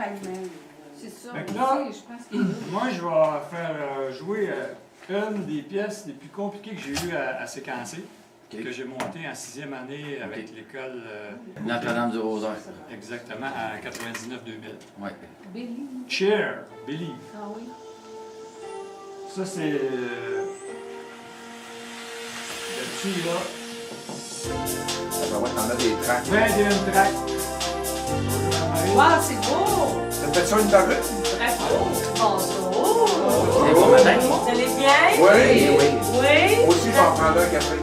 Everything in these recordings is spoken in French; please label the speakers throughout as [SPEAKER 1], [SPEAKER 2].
[SPEAKER 1] Pac-Man.
[SPEAKER 2] C'est ça.
[SPEAKER 3] Fait que là,
[SPEAKER 2] Je pense qu'il est
[SPEAKER 3] moi, je vais faire jouer une des pièces les plus compliquées que j'ai eu à séquencer, que j'ai montée en 6e année avec l'école.
[SPEAKER 4] Notre-Dame du Rosaire.
[SPEAKER 3] Exactement, en 99-2000.
[SPEAKER 4] Oui.
[SPEAKER 2] Billy.
[SPEAKER 3] Cher, Billy.
[SPEAKER 2] Ah oui.
[SPEAKER 3] Ça, c'est. Là-dessus, là.
[SPEAKER 5] Ça va, t'en as des tracks.
[SPEAKER 3] 21 tracks.
[SPEAKER 2] Wow, c'est beau!
[SPEAKER 5] Ça te fait ça une tarue?
[SPEAKER 2] Bravo! Bonjour!
[SPEAKER 4] C'est bon matin.
[SPEAKER 2] Vous allez bien?
[SPEAKER 5] Oui.
[SPEAKER 4] Oui.
[SPEAKER 2] Oui?
[SPEAKER 5] Moi aussi, je vais en prendre un café.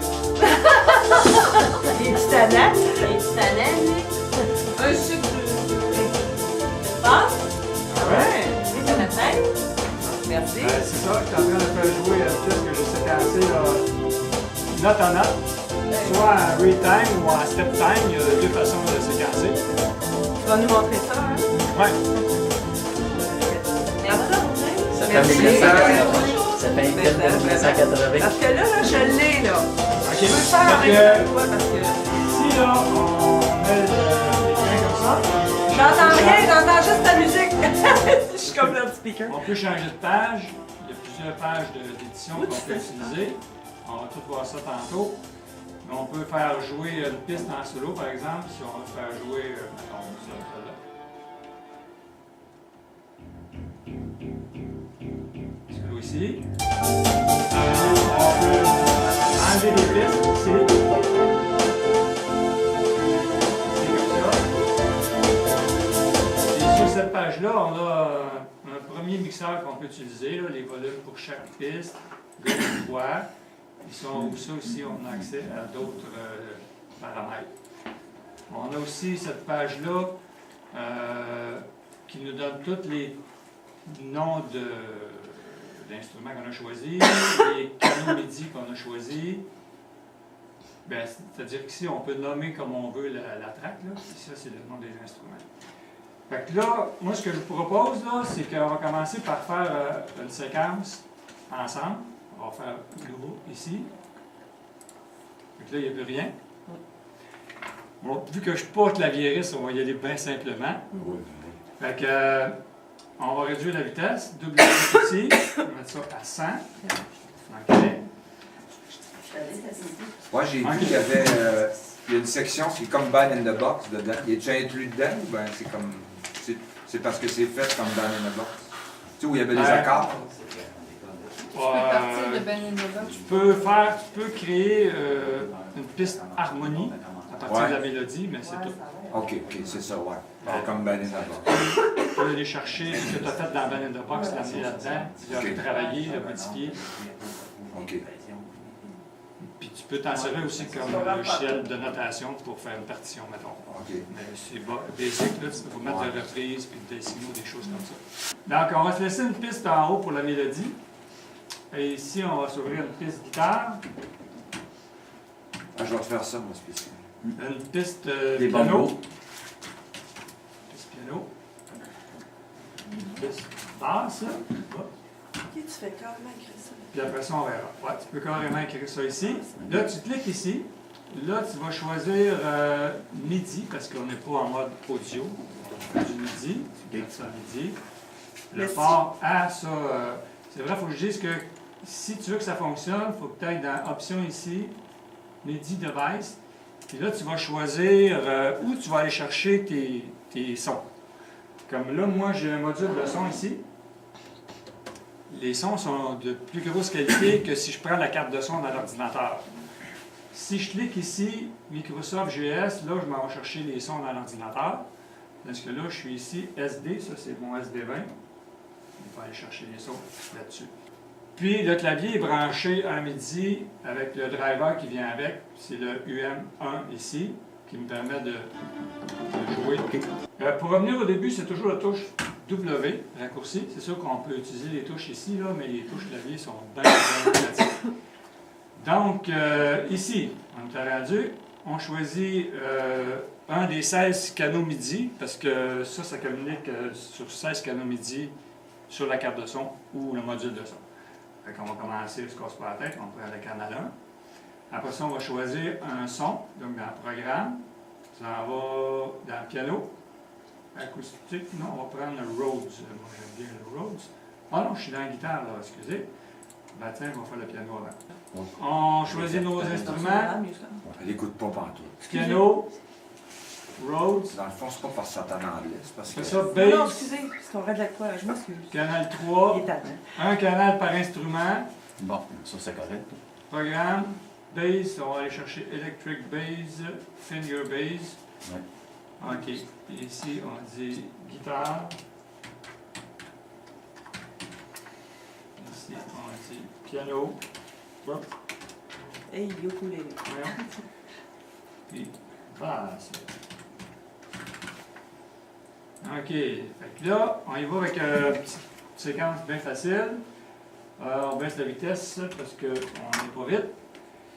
[SPEAKER 2] Il est tannant? Il est tannant, lui? Un sucre de passe?
[SPEAKER 3] Ouais.
[SPEAKER 2] Oui, bon matin. Merci.
[SPEAKER 3] C'est ça, je suis en train de faire jouer la pièce que j'ai séquencée, là, note en note. Soit en real-time ou en step-time, il y a deux façons de séquencer.
[SPEAKER 2] Tu vas nous montrer ça, hein?
[SPEAKER 3] Ouais.
[SPEAKER 4] Ça fait
[SPEAKER 2] Merci.
[SPEAKER 4] 1980.
[SPEAKER 2] Parce que là, je l'ai, là.
[SPEAKER 3] OK.
[SPEAKER 2] Je veux le faire en
[SPEAKER 3] Fait
[SPEAKER 2] même
[SPEAKER 3] que,
[SPEAKER 2] temps, parce que...
[SPEAKER 3] ici, là, on met les grains comme ça.
[SPEAKER 2] J'entends rien, j'entends juste ta musique. Je suis comme dans le speaker.
[SPEAKER 3] On peut changer de page. Il y a plusieurs pages d'édition
[SPEAKER 2] Où
[SPEAKER 3] qu'on
[SPEAKER 2] tu
[SPEAKER 3] peut
[SPEAKER 2] fais ça?
[SPEAKER 3] utiliser. On va tout voir ça tantôt. Mais on peut faire jouer une piste en solo, par exemple, si on veut faire jouer, mettons, ça, là. Solo ici. On peut enlever des pistes ici. C'est comme ça. Et sur cette page-là, on a un premier mixeur qu'on peut utiliser, là, les volumes pour chaque piste, gauche et droite. Ils sont où ça aussi, on a accès à d'autres paramètres. On a aussi cette page-là qui nous donne tous les noms d'instruments qu'on a choisis, les canaux MIDI qu'on a choisis. Ben, c'est-à-dire qu'ici, on peut nommer comme on veut la track, là. Et ça, c'est le nom des instruments. Fait que là, moi, ce que je vous propose, là, c'est qu'on va commencer par faire une séquence ensemble. On va faire le nouveau ici. Donc là, il n'y a plus rien. Bon, vu que je ne suis pas claviériste, on va y aller bien simplement. Fait que, on va réduire la vitesse. Double clic ici. On va mettre ça à 100. OK.
[SPEAKER 5] Moi, j'ai vu qu'il y avait il y a une section qui est comme Band in the Box dedans. Il est déjà inclus dedans ou bien c'est comme. C'est parce que c'est fait comme Band in the Box? Tu sais, où il y avait des accords?
[SPEAKER 3] Tu peux créer une piste harmonie à partir de la mélodie, mais c'est tout.
[SPEAKER 5] OK, c'est ça, ouais. Comme Band in the Box.
[SPEAKER 3] Tu peux aller chercher ce que tu as fait dans Band in the Box, l'amener là-dedans, le travailler, le modifier.
[SPEAKER 5] OK.
[SPEAKER 3] Puis tu peux t'en servir aussi comme logiciel de notation pour faire une partition, mettons.
[SPEAKER 5] OK.
[SPEAKER 3] Mais c'est basic, là, tu peux mettre des reprises puis des signaux, des choses comme ça. Donc, on va se laisser une piste en haut pour la mélodie. Et ici, on va s'ouvrir une piste guitare,
[SPEAKER 5] Ah, je vais te faire ça, moi, spécial.
[SPEAKER 3] une piste
[SPEAKER 4] Des
[SPEAKER 3] piano.
[SPEAKER 4] bongos.
[SPEAKER 3] Piste piano. Une piste basse, là. Hop.
[SPEAKER 2] Tu fais carrément écrire ça.
[SPEAKER 3] Puis après ça, on verra. Ouais, tu peux carrément écrire ça ici. Là, tu cliques ici. Là, tu vas choisir MIDI, parce qu'on n'est pas en mode audio. On fait du MIDI. Tu cliques sur MIDI. Le port A, ça, c'est vrai, il faut que je dise que si tu veux que ça fonctionne, il faut que tu ailles dans Options ici, MIDI Device. Puis là, tu vas choisir où tu vas aller chercher tes sons. Comme là, moi, j'ai un module de son ici. Les sons sont de plus grosse qualité que si je prends la carte de son dans l'ordinateur. Si je clique ici, Microsoft GS, là, je m'en vais chercher les sons dans l'ordinateur. Parce que là, je suis ici, SD, ça c'est mon SD20. On va aller chercher les sons là-dessus. Puis, le clavier est branché à MIDI avec le driver qui vient avec. C'est le UM1 ici, qui me permet de jouer. Pour revenir au début, c'est toujours la touche W, raccourci. C'est sûr qu'on peut utiliser les touches ici, là, mais les touches clavier sont bien pratiques. Donc, ici, on est rendu. On choisit un des 16 canaux MIDI, parce que ça communique sur 16 canaux MIDI sur la carte de son ou le module de son. Fait qu'on va commencer, se casse pas la tête, on prend le canal 1. Après ça, on va choisir un son, donc dans le programme. Ça en va dans le piano. acoustique. Non, on va prendre le Rhodes. Moi, j'aime bien le Rhodes. Ah non, je suis dans la guitare, là, excusez. Ben tiens, on va faire le piano avant. On choisit nos instruments.
[SPEAKER 5] Elle n'écoute pas pantoute.
[SPEAKER 3] Piano, Rhodes.
[SPEAKER 5] Dans le fond, c'est pas parce que ça t'en anglais, c'est parce que...
[SPEAKER 3] C'est ça,
[SPEAKER 1] Non,
[SPEAKER 3] bass,
[SPEAKER 1] excusez, parce qu'on règle la quoi, je m'excuse.
[SPEAKER 3] canal
[SPEAKER 1] Il
[SPEAKER 3] 3,
[SPEAKER 1] est tard,
[SPEAKER 3] un canal par instrument,
[SPEAKER 4] Bon, ça c'est correct.
[SPEAKER 3] programme, bass, on va aller chercher electric bass, finger bass.
[SPEAKER 4] Ouais.
[SPEAKER 3] OK. Ici, on dit guitare. Ici, on dit piano. Hop,
[SPEAKER 1] Hey, ukulélé.
[SPEAKER 3] voyons. Puis, basse. OK. Fait que là, on y va avec une petite séquence bien facile. On baisse la vitesse parce qu'on n'est pas vite.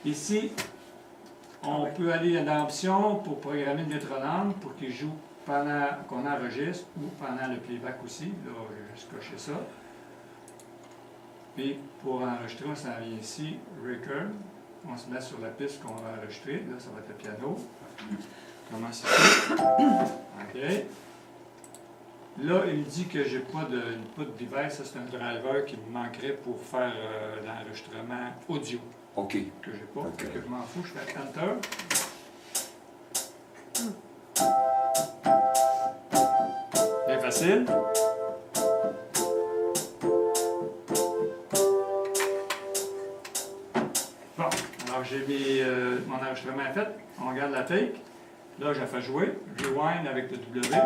[SPEAKER 3] Ici, on peut aller dans l'option pour programmer le métronome pour qu'il joue pendant qu'on enregistre ou pendant le playback aussi. Là, j'ai juste coché ça. Puis, pour enregistrer, on s'en vient ici, record. On se met sur la piste qu'on va enregistrer. Là, ça va être le piano. Commence ici. OK. Là, il me dit que j'ai pas de input device. Ça, c'est un driver qui me manquerait pour faire l'enregistrement audio
[SPEAKER 5] OK.
[SPEAKER 3] que j'ai pas.
[SPEAKER 5] Ok.
[SPEAKER 3] Fait que je m'en fous, je fais Enter. Bien facile. Bon, alors j'ai mis mon enregistrement fait. On regarde la take. Là, j'ai fait jouer. Rewind avec le W.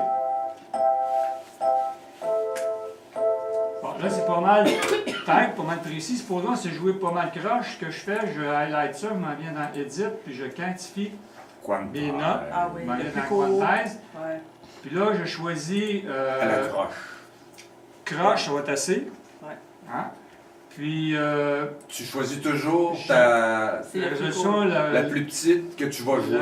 [SPEAKER 3] Bon, là, c'est pas mal tight, pas mal précis. Supposons que c'est joué pas mal croche. Ce que je fais, je highlight ça, je m'en viens dans Edit, puis je quantifie
[SPEAKER 5] Quantize.
[SPEAKER 3] mes notes.
[SPEAKER 1] Ah oui,
[SPEAKER 3] Je m'en
[SPEAKER 1] le
[SPEAKER 3] viens
[SPEAKER 1] plus
[SPEAKER 3] dans
[SPEAKER 1] court.
[SPEAKER 3] Quantize.
[SPEAKER 1] Ouais.
[SPEAKER 3] Puis là, je choisis
[SPEAKER 5] À la croche.
[SPEAKER 3] croche, ça va être assez.
[SPEAKER 1] Ouais.
[SPEAKER 3] Hein? Puis
[SPEAKER 5] Tu choisis toujours ta...
[SPEAKER 1] C'est
[SPEAKER 3] la
[SPEAKER 1] le plus
[SPEAKER 3] résolution,
[SPEAKER 1] court.
[SPEAKER 5] la plus petite que tu vas jouer.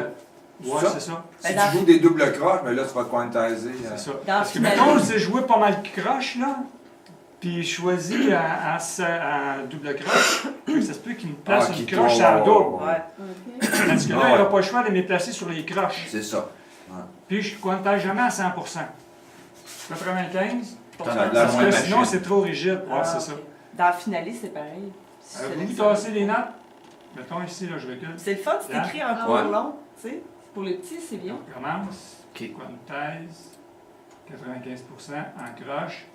[SPEAKER 3] Ouais,
[SPEAKER 5] Ça?
[SPEAKER 3] c'est ça.
[SPEAKER 5] Si
[SPEAKER 1] Ben, dans-
[SPEAKER 5] tu joues des doubles croches, mais là, tu vas quantiser.
[SPEAKER 3] C'est ça.
[SPEAKER 1] Dans
[SPEAKER 3] Parce que
[SPEAKER 1] Finale.
[SPEAKER 3] mettons, c'est joué pas mal croche, là. Puis je choisis en double croche. Fait que ça se peut qu'il me place une croche
[SPEAKER 5] en
[SPEAKER 3] en double.
[SPEAKER 1] Ouais.
[SPEAKER 3] Parce que là,
[SPEAKER 5] Ah
[SPEAKER 3] il
[SPEAKER 5] ouais.
[SPEAKER 3] n'aura pas le choix de me placer sur les croches.
[SPEAKER 5] C'est ça.
[SPEAKER 3] Puis je ne quantage jamais à 100%. 95.
[SPEAKER 1] Pour
[SPEAKER 5] T'en
[SPEAKER 1] ça.
[SPEAKER 5] as de la
[SPEAKER 3] Parce
[SPEAKER 5] moins
[SPEAKER 3] que
[SPEAKER 5] machine.
[SPEAKER 3] sinon, c'est trop rigide. Ouais,
[SPEAKER 1] Ah,
[SPEAKER 3] c'est
[SPEAKER 1] ok.
[SPEAKER 3] ça.
[SPEAKER 1] Dans le finaliste, c'est pareil. Tu
[SPEAKER 3] Vous
[SPEAKER 1] sélectionnes.
[SPEAKER 3] tassez les notes. Mettons ici, là, je recule.
[SPEAKER 1] C'est le fun, c'est écrit un
[SPEAKER 5] Ouais.
[SPEAKER 1] cours long, tu sais. Pour les petits, c'est bien.
[SPEAKER 3] On commence.
[SPEAKER 4] OK.
[SPEAKER 3] Quantize. 95% en croche.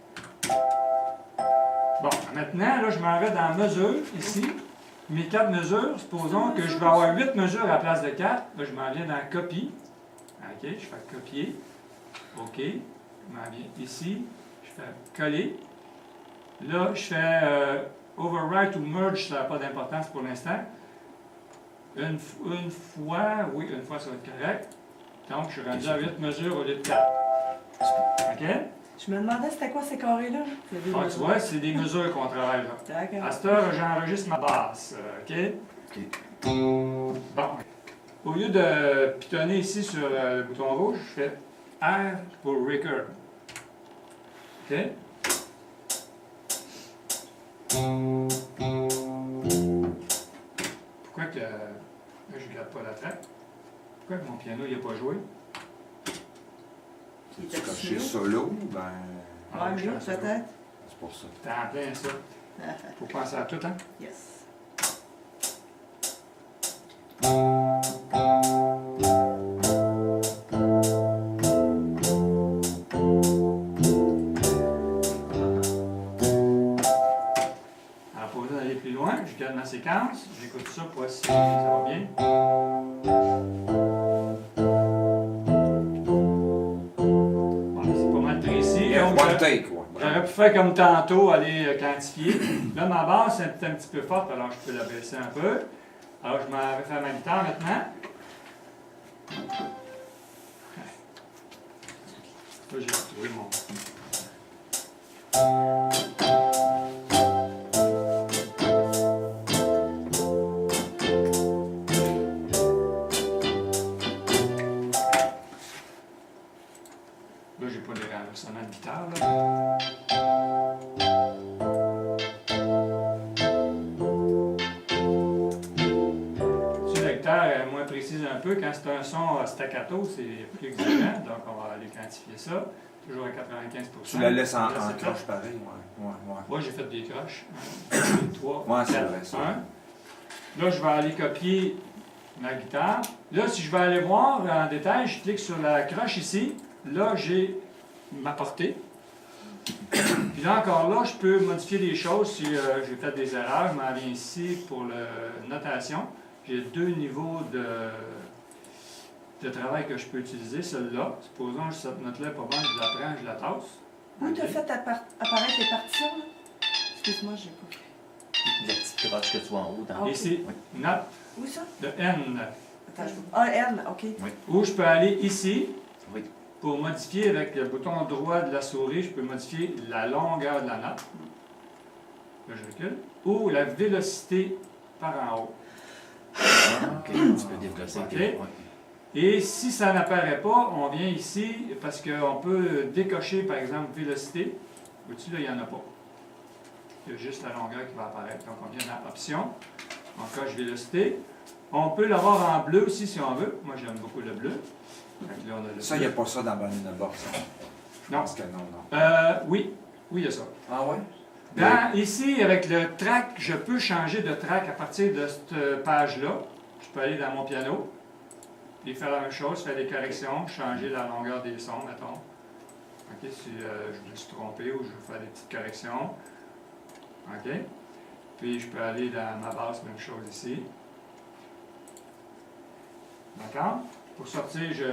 [SPEAKER 3] Bon, maintenant, là, je m'en vais dans mesure, ici. Mes 4 mesures, supposons que je vais avoir 8 mesures à la place de 4. Là, je m'en viens dans copie. OK, je fais copier. OK. Je m'en viens ici. Je fais coller. Là, je fais overwrite ou merge, ça n'a pas d'importance pour l'instant. Une fois, oui, une fois, ça va être correct. Donc, je suis rendu à 8 mesures au lieu de 4. OK?
[SPEAKER 1] Je me demandais c'était quoi ces carrés-là. C'est des
[SPEAKER 3] Ah, tu
[SPEAKER 1] mesures.
[SPEAKER 3] vois, c'est des mesures qu'on travaille là.
[SPEAKER 1] D'accord.
[SPEAKER 3] À cette heure, j'enregistre ma basse. OK?
[SPEAKER 4] OK.
[SPEAKER 3] Bon. Au lieu de pitonner ici sur le bouton rouge, je fais R pour record. OK? Pourquoi que. Là, je ne garde pas la track. Pourquoi que mon piano n'a pas joué?
[SPEAKER 1] Il
[SPEAKER 5] Tu
[SPEAKER 1] était
[SPEAKER 5] coché
[SPEAKER 1] dessus.
[SPEAKER 5] solo, ben...
[SPEAKER 1] Ouais,
[SPEAKER 3] je
[SPEAKER 1] mieux,
[SPEAKER 3] pense que
[SPEAKER 1] peut-être.
[SPEAKER 5] C'est pour ça.
[SPEAKER 3] T'es en plein ça. Faut penser à tout, hein?
[SPEAKER 1] Yes.
[SPEAKER 3] Alors, pour d'aller plus loin, je garde ma séquence, j'écoute ça pour voir si ça va bien. Bon, c'est pas mal précis. Donc,
[SPEAKER 5] One take, ouais.
[SPEAKER 3] j'aurais pu faire comme tantôt, aller quantifier. Là, ma basse est un petit peu forte, alors je peux la baisser un peu. Alors, je m'en vais faire ma guitare maintenant. Là, j'ai retrouvé mon... Là, j'ai pas les renversements de guitare, là. Tu sais, la guitare est moins précise un peu. peu. Quand c'est un son staccato, c'est plus exigeant. Donc, on va aller quantifier ça. Toujours à 95
[SPEAKER 5] Tu la laisses en
[SPEAKER 3] Là, c'est
[SPEAKER 5] croche
[SPEAKER 3] fait.
[SPEAKER 5] pareil, ouais.
[SPEAKER 3] Moi, j'ai fait des croches. 3,
[SPEAKER 5] Ouais, c'est vrai, ça.
[SPEAKER 3] Là, je vais aller copier ma guitare. Là, si je vais aller voir en détail, je clique sur la croche ici. Là, j'ai ma portée. Puis là, encore là, je peux modifier des choses si j'ai fait des erreurs. Je m'en viens ici pour la notation. J'ai 2 niveaux de travail que je peux utiliser. Celle-là, supposons que cette note-là n'est pas bonne, je la prends, je la tasse.
[SPEAKER 1] Où t'as
[SPEAKER 3] Ok.
[SPEAKER 1] fait apparaître les partitions, là? Excuse-moi, j'ai pas.
[SPEAKER 4] La petite croche que tu vois en haut. Dans...
[SPEAKER 1] Ok.
[SPEAKER 3] Ici, note
[SPEAKER 1] Où ça?
[SPEAKER 3] de N.
[SPEAKER 1] Attends, Ah, N, OK.
[SPEAKER 3] Où je peux aller ici.
[SPEAKER 4] Oui.
[SPEAKER 3] Pour modifier avec le bouton droit de la souris, je peux modifier la longueur de la note. Là, je recule. Ou la vélocité par en haut.
[SPEAKER 4] OK, tu peux déplacer.
[SPEAKER 3] OK.
[SPEAKER 4] Ouais.
[SPEAKER 3] Et si ça n'apparaît pas, on vient ici parce qu'on peut décocher, par exemple, vélocité. Au-dessus, là, il n'y en a pas. Il y a juste la longueur qui va apparaître. Donc, on vient dans Options. On coche vélocité. On peut l'avoir en bleu aussi si on veut. Moi, j'aime beaucoup le bleu. Fait que là, on a le
[SPEAKER 5] Ça, il
[SPEAKER 3] bleu.
[SPEAKER 5] n'y a pas ça dans Banana Box.
[SPEAKER 3] Non.
[SPEAKER 5] Je pense que non.
[SPEAKER 3] Oui, il y a ça.
[SPEAKER 5] Ah ouais?
[SPEAKER 3] Ici, avec le track, je peux changer de track à partir de cette page-là. Je peux aller dans mon piano et faire la même chose, faire des corrections, changer la longueur des sons, mettons. OK, si je me suis trompé ou je veux faire des petites corrections. OK. Puis je peux aller dans ma basse, même chose ici. D'accord? Pour sortir, je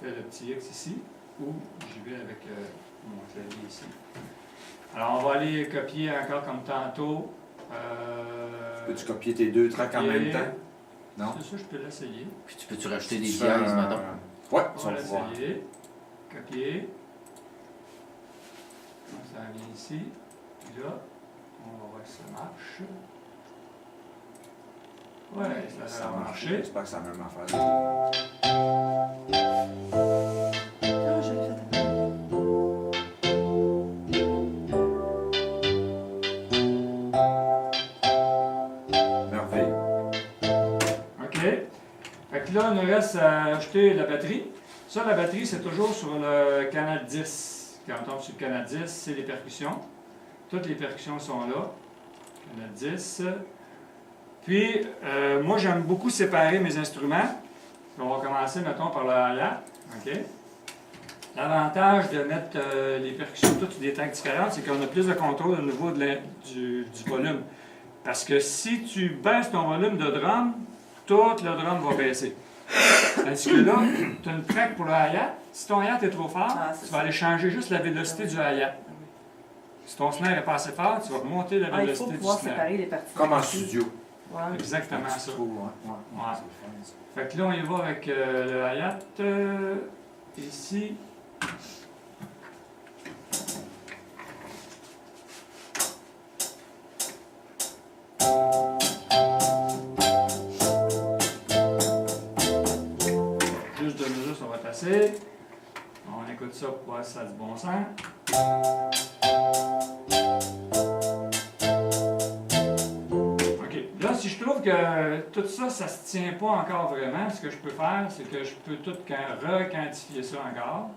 [SPEAKER 3] fais le petit X ici ou j'y vais avec mon clavier ici. Alors, on va aller copier encore comme tantôt.
[SPEAKER 5] Peux-tu copier tes 2 tracks en même temps? Non?
[SPEAKER 3] C'est ça, je peux l'essayer.
[SPEAKER 4] Puis tu peux-tu rajouter des
[SPEAKER 5] Tu
[SPEAKER 4] dièses,
[SPEAKER 5] fais un-
[SPEAKER 4] mettons?
[SPEAKER 5] Ouais,
[SPEAKER 3] On
[SPEAKER 5] tu
[SPEAKER 3] va
[SPEAKER 5] vas pouvoir.
[SPEAKER 3] l'essayer. Copier. Ça vient ici. Puis là, on va voir si ça marche. Ouais, ça a marché.
[SPEAKER 5] J'espère que c'est la même affaire.
[SPEAKER 1] Ah, je l'ai fait apparaître.
[SPEAKER 5] Merveille.
[SPEAKER 3] OK. Fait que là, il nous reste à ajouter la batterie. Ça, la batterie, c'est toujours sur le canal 10. Quand on tombe sur le canal 10, c'est les percussions. Toutes les percussions sont là. Canal 10. Puis, moi, j'aime beaucoup séparer mes instruments. On va commencer, mettons, par le hi-hat. OK? L'avantage de mettre les percussions toutes sur des tracks différentes, c'est qu'on a plus de contrôle au niveau du volume. Parce que si tu baisses ton volume de drum, tout le drum va baisser. Tandis que là, tu as une track pour le hi-hat. Si ton hi-hat est trop fort,
[SPEAKER 1] Ah, c'est
[SPEAKER 3] tu vas
[SPEAKER 1] ça.
[SPEAKER 3] aller changer juste la vélocité du hi-hat.
[SPEAKER 1] Ah oui.
[SPEAKER 3] Si ton snare n'est pas assez fort, tu vas remonter la
[SPEAKER 1] Ah, il faut
[SPEAKER 3] vélocité du
[SPEAKER 1] pouvoir
[SPEAKER 3] snare.
[SPEAKER 1] séparer les parties.
[SPEAKER 5] Comme en studio.
[SPEAKER 1] Ouais.
[SPEAKER 3] Exactement
[SPEAKER 5] Un petit
[SPEAKER 3] ça.
[SPEAKER 5] trou, ouais.
[SPEAKER 3] Ouais.
[SPEAKER 5] C'est le fun, ça.
[SPEAKER 3] Fait que là, on y va avec le hi-hat. Ici. Juste 2 mesures, ça va être assez. On écoute ça pour voir si ça a du bon sens. OK. Là, si je trouve que tout ça, ça se tient pas encore vraiment, ce que je peux faire, c'est que je peux tout requantifier ça encore.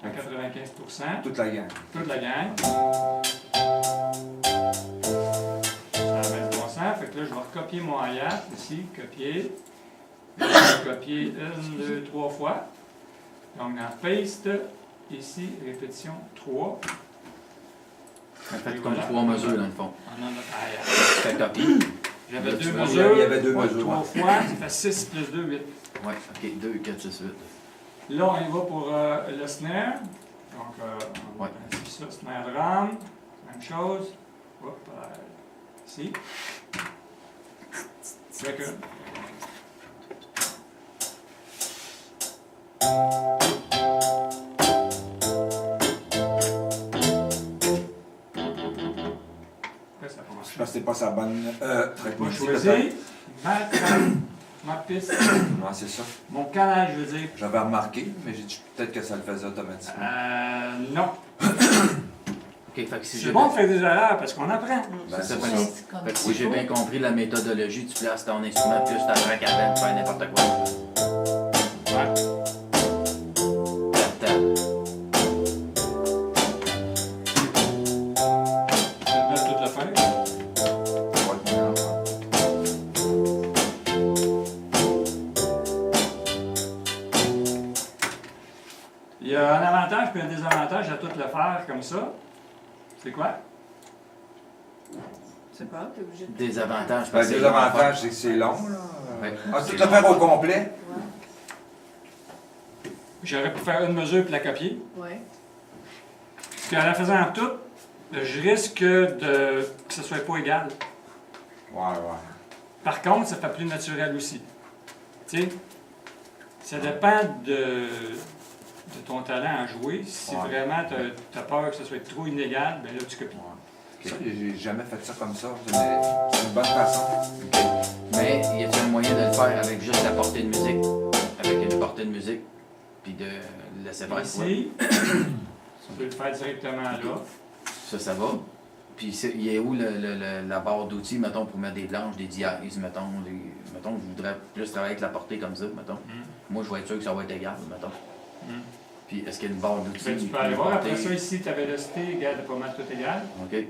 [SPEAKER 3] À 95%.
[SPEAKER 5] Toute la gang.
[SPEAKER 3] Toute la gang. Ça va être bon sens. Fait que là, je vais recopier mon hi-hat ici, copier. Je vais copier 1, 2, 3 fois. Donc, dans Paste, ici, répétition 3.
[SPEAKER 4] Fait comme 3 mesures, dans le fond.
[SPEAKER 3] On a notre hi-hat.
[SPEAKER 4] Tu fais copier.
[SPEAKER 3] J'avais
[SPEAKER 4] Là,
[SPEAKER 3] 2
[SPEAKER 4] tu vois,
[SPEAKER 3] mesures.
[SPEAKER 5] il y avait 2
[SPEAKER 3] Ouais,
[SPEAKER 5] mesures,
[SPEAKER 3] 3
[SPEAKER 5] ouais.
[SPEAKER 3] fois, ça fait 6 plus 2, 8.
[SPEAKER 4] Ouais, OK. 2, 4, 6, 8.
[SPEAKER 3] Là, on y va pour le snare. Donc, on
[SPEAKER 4] Ouais.
[SPEAKER 3] quantifie ça, snare drum. Même chose. Hop, ici. Recule. Après, ça commence.
[SPEAKER 5] Je pense que c'est pas sa bonne track
[SPEAKER 3] Moi,
[SPEAKER 5] midi,
[SPEAKER 3] je
[SPEAKER 5] peut-être.
[SPEAKER 3] choisis ma piste,
[SPEAKER 5] Ouais, c'est ça.
[SPEAKER 3] mon canal, je veux dire.
[SPEAKER 5] J'avais remarqué, mais j'ai dit peut-être que ça le faisait automatiquement.
[SPEAKER 3] Non.
[SPEAKER 4] OK, fait que si
[SPEAKER 3] C'est
[SPEAKER 4] j'ai
[SPEAKER 3] bon de faire des erreurs parce qu'on apprend.
[SPEAKER 5] Ben,
[SPEAKER 4] ça
[SPEAKER 5] c'est
[SPEAKER 4] fait
[SPEAKER 5] ça.
[SPEAKER 1] C'est comme
[SPEAKER 4] fait que
[SPEAKER 1] ça.
[SPEAKER 4] si j'ai bien compris la méthodologie, tu places ton instrument plus ta track avant pour faire n'importe quoi.
[SPEAKER 3] Ouais.
[SPEAKER 4] Tap, tap.
[SPEAKER 3] Je vais te mettre toute l'affaire.
[SPEAKER 5] Ça va être mieux, hein.
[SPEAKER 3] Il y a un avantage et un désavantage à tout le faire comme ça. C'est quoi?
[SPEAKER 1] C'est pas, t'es obligé de.
[SPEAKER 4] Des avantages.
[SPEAKER 5] Ben,
[SPEAKER 4] parce
[SPEAKER 5] le
[SPEAKER 4] que
[SPEAKER 5] désavantage, c'est que c'est long, là.
[SPEAKER 4] Ouais.
[SPEAKER 5] Ah, tout le faire au complet?
[SPEAKER 3] J'aurais pu faire une mesure et la copier.
[SPEAKER 1] Ouais.
[SPEAKER 3] Parce qu'en la faisant en tout, je risque que ce soit pas égal.
[SPEAKER 5] Ouais, ouais.
[SPEAKER 3] Par contre, ça fait plus naturel aussi. Tu sais, ça dépend de ton talent à jouer. Si
[SPEAKER 5] Ouais.
[SPEAKER 3] vraiment tu as peur que ce soit trop inégal, ben là, tu copies.
[SPEAKER 5] Ça, j'ai jamais fait ça comme ça, mais c'est une bonne façon.
[SPEAKER 4] Mais y a-t-il un moyen de le faire avec juste la portée de musique? Avec une portée de musique, puis de le laisser faire?
[SPEAKER 3] Ici, tu peux le faire directement là.
[SPEAKER 4] Ça va. Puis il y a où la barre d'outils, mettons, pour mettre des blanches, des dièses, mettons, mettons, je voudrais plus travailler avec la portée comme ça, mettons. Moi, je vais être sûr que ça va être égal, mettons. Puis est-ce qu'il y a une barre d'outils?
[SPEAKER 3] Ben, tu peux aller voir. Après ça, ici, ta vélocité égale pas mal tout égal.
[SPEAKER 4] OK.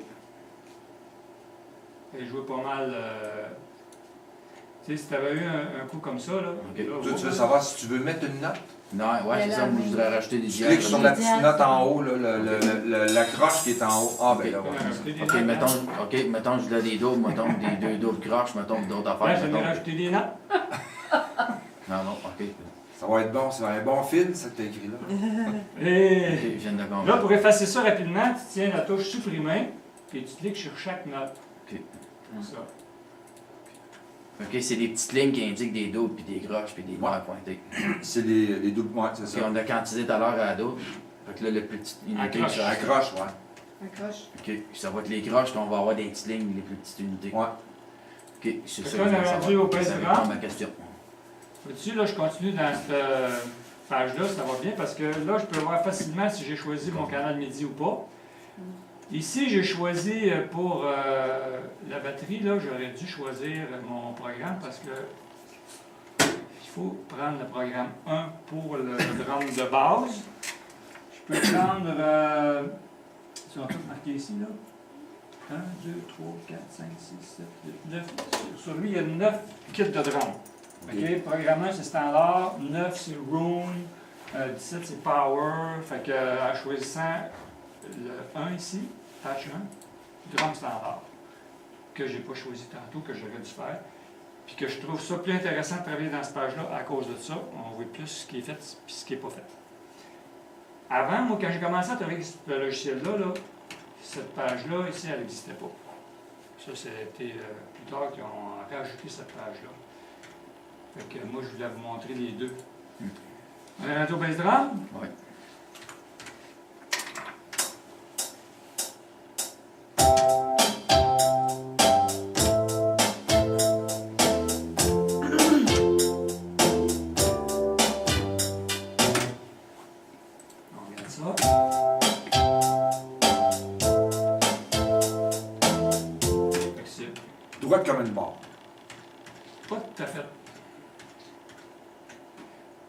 [SPEAKER 3] Elle joue pas mal. Tu sais, si tu avais eu un coup comme ça, là.
[SPEAKER 4] Ok.
[SPEAKER 3] là,
[SPEAKER 5] Tu veux savoir si tu veux mettre une note?
[SPEAKER 4] Non, ouais, c'est ça, moi, je voudrais rajouter des
[SPEAKER 5] Tu
[SPEAKER 4] dièses.
[SPEAKER 5] cliques sur la petite note en haut, là, la croche qui est en haut. Ah, ben là, ouais.
[SPEAKER 3] rajouter des
[SPEAKER 4] OK,
[SPEAKER 3] notes,
[SPEAKER 4] mettons, je voulais des doubles, mettons, des doubles croches, mettons, d'autres
[SPEAKER 3] Ouais,
[SPEAKER 4] affaires,
[SPEAKER 3] j'en ai
[SPEAKER 4] mettons.
[SPEAKER 3] rajouté des notes.
[SPEAKER 4] Non, OK.
[SPEAKER 5] Ça va être bon, c'est un bon fil, ça que t'as écrit là.
[SPEAKER 3] Et
[SPEAKER 4] OK, je viens de
[SPEAKER 3] là,
[SPEAKER 4] comprendre.
[SPEAKER 3] pour effacer ça rapidement, tu tiens la touche supprimer et tu cliques sur chaque note.
[SPEAKER 4] OK.
[SPEAKER 3] Comme ça.
[SPEAKER 4] OK, c'est des petites lignes qui indiquent des doubles, puis des croches, puis des noirs pointés.
[SPEAKER 5] C'est les doubles mois, c'est
[SPEAKER 4] OK,
[SPEAKER 5] ça.
[SPEAKER 4] on a quantisé tout à l'heure à la double. Fait que là, le petit unité
[SPEAKER 3] Accroche.
[SPEAKER 4] sur
[SPEAKER 5] La croche, ouais.
[SPEAKER 1] Accroche.
[SPEAKER 4] OK, ça va être les croches qu'on va avoir des petites lignes, les plus petites unités.
[SPEAKER 5] Ouais.
[SPEAKER 4] OK, c'est
[SPEAKER 3] Fait
[SPEAKER 4] ça
[SPEAKER 3] que
[SPEAKER 4] que je
[SPEAKER 3] là, on
[SPEAKER 4] voulais
[SPEAKER 3] est rendu au
[SPEAKER 4] savoir. Ça
[SPEAKER 3] président.
[SPEAKER 4] répond à ma question.
[SPEAKER 3] Vois-tu, là, je continue dans cette page-là, ça va bien parce que là, je peux voir facilement si j'ai choisi mon canal MIDI ou pas. Ici, j'ai choisi pour la batterie, là, j'aurais dû choisir mon programme parce que il faut prendre le programme 1 pour le drum de base. Je peux prendre, ils sont tous marqués ici, là. 1, 2, 3, 4, 5, 6, 7, 8, 9. Sur lui, il y a 9 kits de drum. OK, programme 1, c'est standard, 9, c'est room, 17, c'est power. Fait que, en choisissant le 1 ici, patch 1, drum standard, que j'ai pas choisi tantôt, que j'aurais dû faire, puis que je trouve ça plus intéressant de travailler dans cette page-là à cause de ça. On voit plus ce qui est fait puis ce qui n'est pas fait. Avant, moi, quand j'ai commencé à travailler avec ce logiciel-là, là, cette page-là, ici, elle n'existait pas. Ça, c'était plus tard qu'ils ont rajouté cette page-là. Fait que moi, je voulais vous montrer les deux. On est rendu au bass drum?
[SPEAKER 4] Oui.
[SPEAKER 3] On regarde ça. Fait que c'est
[SPEAKER 5] Droite comme une barre.
[SPEAKER 3] pas tout à fait.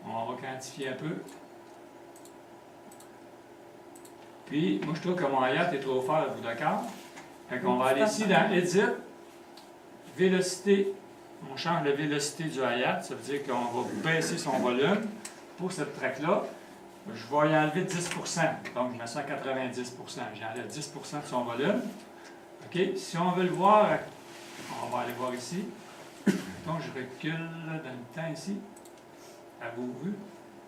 [SPEAKER 3] On va quantifier un peu. Puis, moi, je trouve que mon hi-hat est trop fort, êtes-vous d'accord? Fait qu'on va aller ici dans Edit, Vélocité. On change la vélocité du hi-hat, ça veut dire qu'on va baisser son volume. Pour cette track-là, je vais y enlever 10 donc je mets ça à 90 j'enlève 10 de son volume. OK? Si on veut le voir, on va aller voir ici. Donc, je recule dans le temps ici. Avez-vous vu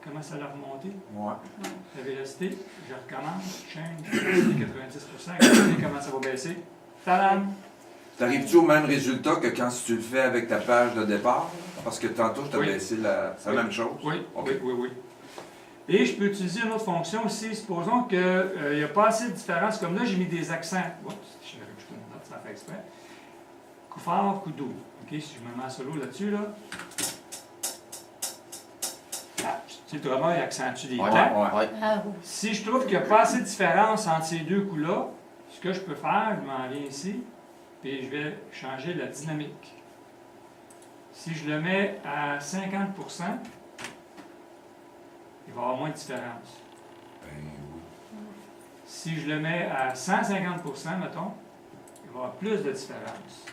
[SPEAKER 3] comment ça a remonté?
[SPEAKER 5] Ouais.
[SPEAKER 3] La vélocité, je recommence, change, 90 regardez comment ça va baisser. Tadam!
[SPEAKER 5] T'arrives-tu au même résultat que quand tu le fais avec ta page de départ? Parce que tantôt, je t'ai
[SPEAKER 3] Oui.
[SPEAKER 5] baissé c'est la même chose.
[SPEAKER 3] Oui,
[SPEAKER 5] OK.
[SPEAKER 3] oui. Et je peux utiliser une autre fonction aussi. Supposons qu'il n'y a pas assez de différence. Comme là, j'ai mis des accents. Oups, j'ai rajouté une note, ça fait exprès. Coup fort, coup doux. OK, si je me mets en solo là-dessus, là. Ah, tu sais, le drummer, il accentue des
[SPEAKER 4] Ouais,
[SPEAKER 3] temps.
[SPEAKER 5] Ouais.
[SPEAKER 4] ouais.
[SPEAKER 1] Ah oui.
[SPEAKER 3] Si je trouve qu'il n'y a pas assez de différence entre ces deux coups-là, ce que je peux faire, je m'en viens ici, puis je vais changer la dynamique. Si je le mets à 50%, il va y avoir moins de différence.
[SPEAKER 5] Ben oui.
[SPEAKER 3] Si je le mets à 150%, mettons, il va y avoir plus de différence.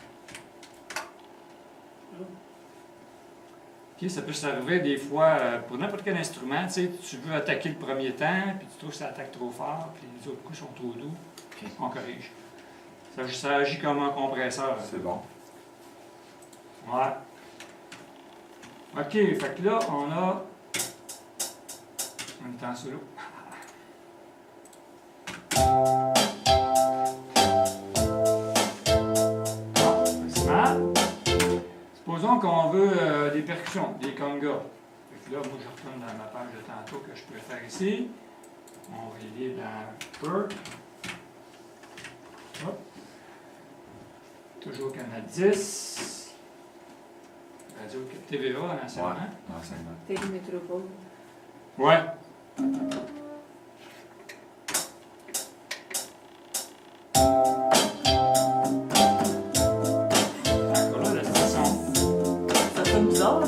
[SPEAKER 3] OK, ça peut s'arriver des fois, pour n'importe quel instrument, tu sais, tu veux attaquer le premier temps, puis tu trouves que ça attaque trop fort, puis les autres coups sont trop doux,
[SPEAKER 4] Ok.
[SPEAKER 3] on corrige. Ça agit comme un compresseur.
[SPEAKER 5] C'est bon.
[SPEAKER 3] Ouais. OK, fait que là, on est en solo. Bon, c'est mal. Supposons qu'on veut des percussions, des congas. Fait que là, moi, je retourne dans ma page de tantôt que je peux faire ici. On va y aller dans Perk. Hop. Toujours Canal 10. Radio TVA en enseignement.
[SPEAKER 5] Enseignement.
[SPEAKER 2] Télémétropole.
[SPEAKER 3] Ouais. Encore là, la station.
[SPEAKER 1] Ça sonne bizarre.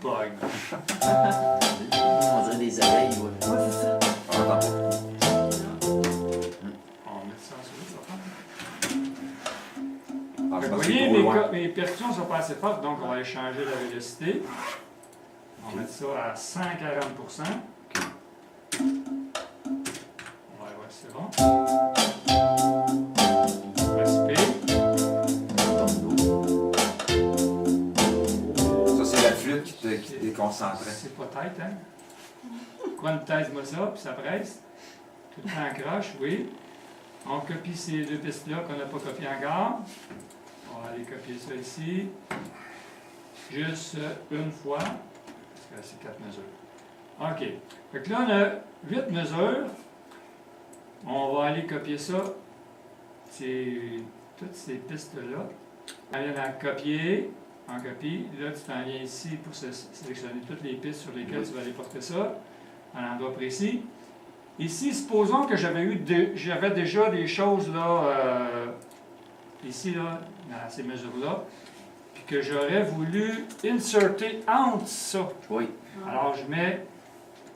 [SPEAKER 3] Bug.
[SPEAKER 4] On dirait des abeilles, ouais.
[SPEAKER 1] Ouais, c'est ça.
[SPEAKER 5] On entend pas.
[SPEAKER 3] On va mettre ça sur le téléphone.
[SPEAKER 5] Ah,
[SPEAKER 3] Fait
[SPEAKER 5] c'est
[SPEAKER 3] que vous
[SPEAKER 5] parce que c'est
[SPEAKER 3] voyez,
[SPEAKER 5] trop loin.
[SPEAKER 3] mes percussions ne sont pas assez fortes, donc on va aller changer la vélocité. On va mettre ça à 140%. On va aller voir si c'est bon. Respect.
[SPEAKER 5] Ça, c'est la flûte qui te déconcentrait.
[SPEAKER 3] C'est pas tête, hein? Quantise-moi ça, puis ça presse. Tout le temps en croche, oui. On copie ces deux pistes-là qu'on n'a pas copiées encore. On va aller copier ça ici. Juste une fois. Parce que c'est 4 mesures. OK. Fait que là, on a 8 mesures. On va aller copier ça. C'est toutes ces pistes-là. On vient à copier. En copie. Là, tu t'en viens ici pour sélectionner toutes les pistes sur lesquelles tu vas aller porter ça, à un endroit précis. Ici, supposons que j'avais déjà des choses là, ici, là, dans ces mesures-là, puis que j'aurais voulu inserter entre ça.
[SPEAKER 4] Oui.
[SPEAKER 3] Alors, je mets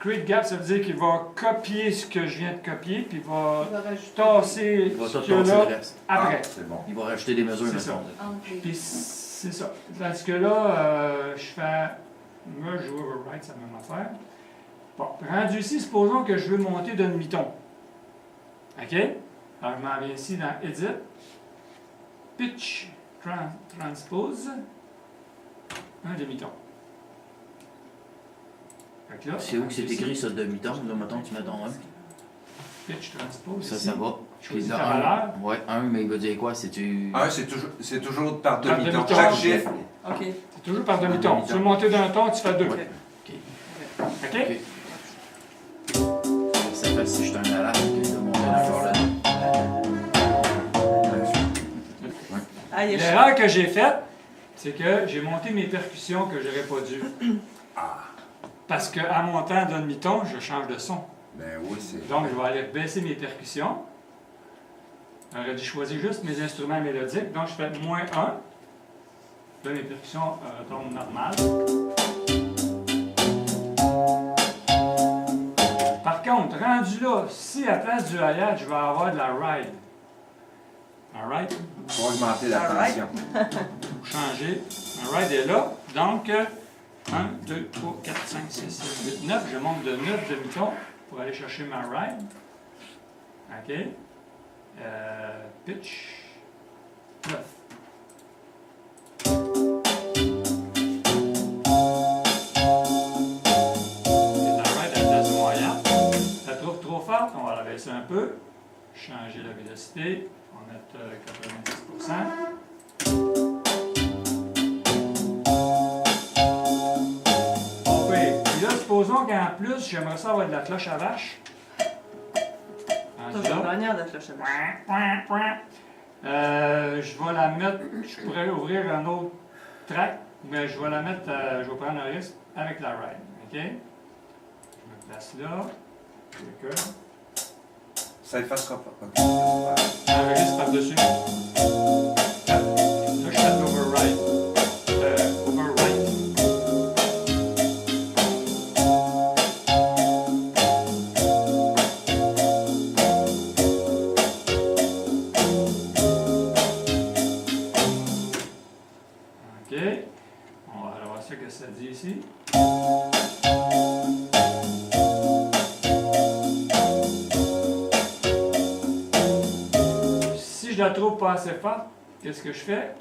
[SPEAKER 3] create gap, ça veut dire qu'il va copier ce que je viens de copier, puis il va
[SPEAKER 2] Il va rajouter
[SPEAKER 3] tasser
[SPEAKER 4] Il va
[SPEAKER 3] ce
[SPEAKER 4] tout
[SPEAKER 3] qu'il y a
[SPEAKER 4] tasser le
[SPEAKER 3] là
[SPEAKER 4] reste.
[SPEAKER 3] après.
[SPEAKER 5] Ah, c'est bon.
[SPEAKER 4] Il va rajouter des mesures,
[SPEAKER 3] C'est ça.
[SPEAKER 4] mettons.
[SPEAKER 2] entre les
[SPEAKER 3] Puis c'est ça. Tandis que là, je fais merge override, c'est la même affaire. Bon, rendu ici, supposons que je veux monter d'un demi-ton. OK? Alors, je m'en viens ici dans Edit. Pitch Transpose. Un demi-ton. Fait que là,
[SPEAKER 4] C'est où que c'est
[SPEAKER 3] ici,
[SPEAKER 4] écrit ça, demi-ton? Là, mettons, tu mets ton 1.
[SPEAKER 3] Pitch Transpose.
[SPEAKER 4] Ça,
[SPEAKER 3] ici.
[SPEAKER 4] ça va.
[SPEAKER 3] Je choisis
[SPEAKER 4] Puis
[SPEAKER 3] ta
[SPEAKER 4] là,
[SPEAKER 3] valeur.
[SPEAKER 4] Ouais, 1, mais il veut dire quoi? C'est-tu.
[SPEAKER 5] Un, c'est toujours par
[SPEAKER 3] Par
[SPEAKER 5] demi-ton.
[SPEAKER 3] demi-ton.
[SPEAKER 5] Chaque chiffre.
[SPEAKER 1] OK.
[SPEAKER 3] C'est toujours par demi-ton. Tu veux monter d'un ton, tu fais 2.
[SPEAKER 4] Ouais.
[SPEAKER 3] OK?
[SPEAKER 4] Ok. Ça fait si je suis un malade que de monter d'accord là.
[SPEAKER 1] Ah, il y a
[SPEAKER 3] L'erreur que j'ai faite, c'est que j'ai monté mes percussions que j'aurais pas dû.
[SPEAKER 5] Ah,
[SPEAKER 3] Parce qu'en montant d'un demi-ton, je change de son.
[SPEAKER 5] ben oui, c'est.
[SPEAKER 3] Donc, je vais aller baisser mes percussions. J'aurais dû choisir juste mes instruments mélodiques. Donc, je fais -1. Là, mes percussions tombent normales. Par contre, rendu là, si à la place du hi-hat, je vais avoir de la ride. Alright?
[SPEAKER 5] Pour augmenter la
[SPEAKER 1] Alright.
[SPEAKER 5] tension.
[SPEAKER 3] Pour changer. La ride est là. Donc, 1, 2, 3, 4, 5, 6, 7, 8, 9. Je monte de 9 demi-tons pour aller chercher ma ride. OK? Pitch. 9. La ride à la place de moyen. La trouve trop forte, on va la baisser un peu. Changer la vélocité. On va mettre 90%. OK. Puis là, supposons qu'en plus, j'aimerais ça avoir de la cloche à vache. Rendu
[SPEAKER 1] Toujours
[SPEAKER 3] là.
[SPEAKER 1] gagnant de la cloche à vache.
[SPEAKER 3] Je vais la mettre, je pourrais ouvrir un autre track, mais je vais la mettre, je vais prendre un risque avec la ride. OK? Je me place là. D'accord.
[SPEAKER 5] Ça effacera pas. Ok.
[SPEAKER 3] Enregistre par-dessus. Là, je fais l'override. Override. OK. On va aller voir ce que ça dit ici. Si je la trouve pas assez forte, qu'est-ce que je fais?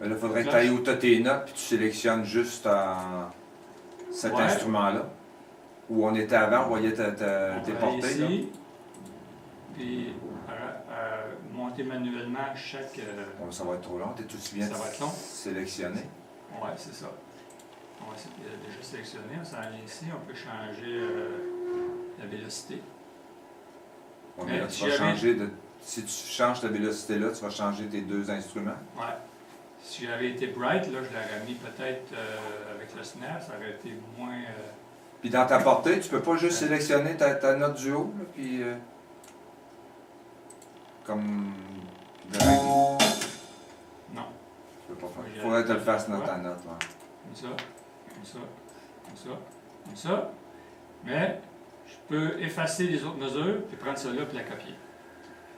[SPEAKER 5] Là, il faudrait que tu ailles où tu as tes notes puis tu sélectionnes juste cet
[SPEAKER 3] Ouais.
[SPEAKER 5] instrument-là. Où on était avant, on voyait tes
[SPEAKER 3] On va aller
[SPEAKER 5] portées. Là.
[SPEAKER 3] ici, puis monter manuellement chaque...
[SPEAKER 5] Bon, ça va être trop long. Tu es tout bien
[SPEAKER 3] Ça va être long.
[SPEAKER 5] sélectionné.
[SPEAKER 3] ouais, c'est ça. On va déjà sélectionner, on s'en vient ici, on peut changer la vélocité.
[SPEAKER 5] Ouais,
[SPEAKER 3] Mais
[SPEAKER 5] mais là, tu
[SPEAKER 3] si
[SPEAKER 5] vas
[SPEAKER 3] j'avais-
[SPEAKER 5] changer de. Si tu changes ta vélocité là, tu vas changer tes deux instruments.
[SPEAKER 3] Ouais. Si j'avais été bright, là, je l'aurais mis peut-être avec le snare, ça aurait été moins...
[SPEAKER 5] Puis dans ta portée, tu peux pas juste sélectionner ta note du haut, là, puis. Comme. Draguer.
[SPEAKER 3] non,
[SPEAKER 5] Tu peux pas faire.
[SPEAKER 3] Oui,
[SPEAKER 5] Il faudrait que tu le fasses dans
[SPEAKER 3] ouais.
[SPEAKER 5] ta note. Ouais.
[SPEAKER 3] comme ça, comme ça, comme ça, comme ça. Mais je peux effacer les autres mesures, puis prendre ça là, puis la copier.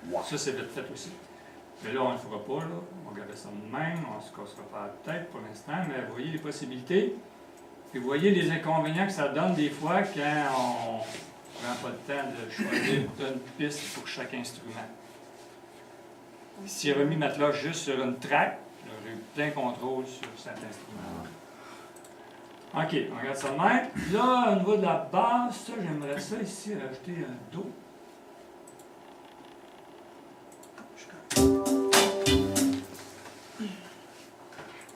[SPEAKER 5] Wow.
[SPEAKER 3] Ça, c'est vite fait aussi. Mais là, on ne le fera pas, là. On va garder ça de même, on ne se cassera pas la tête pour l'instant, mais vous voyez les possibilités. Puis vous voyez les inconvénients que ça donne des fois quand on ne prend pas le temps de choisir une piste pour chaque instrument. Si j'avais mis ma cloche juste sur une track, j'aurais eu plein contrôle sur cet instrument. OK, on regarde ça de même. Là, au niveau de la basse, ça, j'aimerais ça ici, rajouter un Do.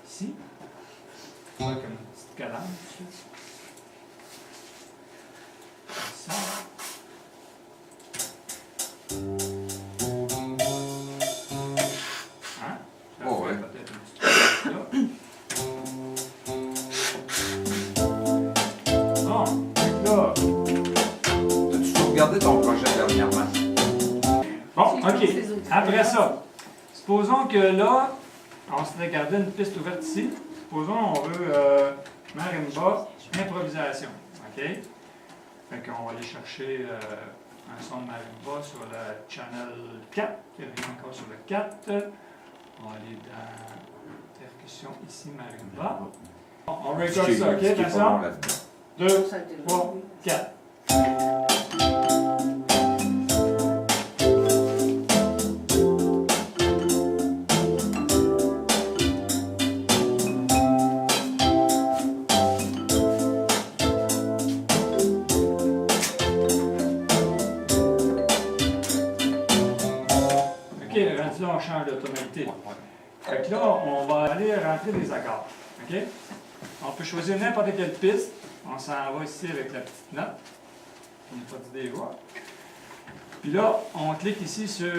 [SPEAKER 3] Ici. Ouais, comme une petite cadence. Ça. Hein? Ça
[SPEAKER 5] Oh,
[SPEAKER 3] fait
[SPEAKER 5] ouais.
[SPEAKER 3] peut-être une petite cadence là. Bon, là.
[SPEAKER 5] As-tu sauvegardé ton projet dernièrement?
[SPEAKER 3] Bon,
[SPEAKER 2] J'ai
[SPEAKER 3] OK.
[SPEAKER 2] tous ces autres
[SPEAKER 3] Après
[SPEAKER 2] expériences.
[SPEAKER 3] ça, supposons que là, on s'est gardé une piste ouverte ici. Supposons on veut marimba, improvisation. OK? Fait qu'on va aller chercher un son de marimba sur le channel 4, qui est encore sur le 4. On va aller dans percussion ici, marimba. On record ça, OK?
[SPEAKER 5] Ce qui est pas
[SPEAKER 3] Attention.
[SPEAKER 5] bon là-dedans.
[SPEAKER 3] 2,
[SPEAKER 2] Ça a été
[SPEAKER 3] 3,
[SPEAKER 2] long.
[SPEAKER 3] 4. OK, rendu là, on change de tonalité. Fait que là, on va aller rentrer des accords. OK? On peut choisir n'importe quelle piste. On s'en va ici avec la petite note. On n'a pas dit des voix. Puis là, on clique ici sur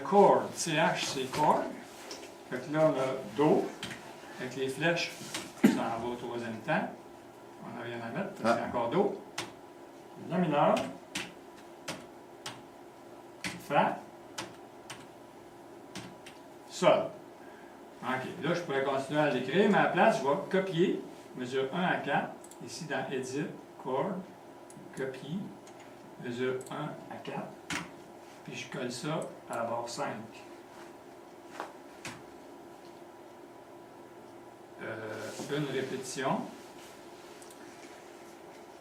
[SPEAKER 3] Chord. CH, c'est Chord. Fait que là, on a Do. Avec les flèches, ça en va au troisième temps. On n'a rien à mettre, parce qu'il y a encore Do. La mineur. Fa. Sol. OK. Là, je pourrais continuer à l'écrire, mais à la place, je vais copier, mesure 1 à 4, ici dans Edit, Chord, copie, mesure 1 à 4, puis je colle ça à la barre 5. Une répétition.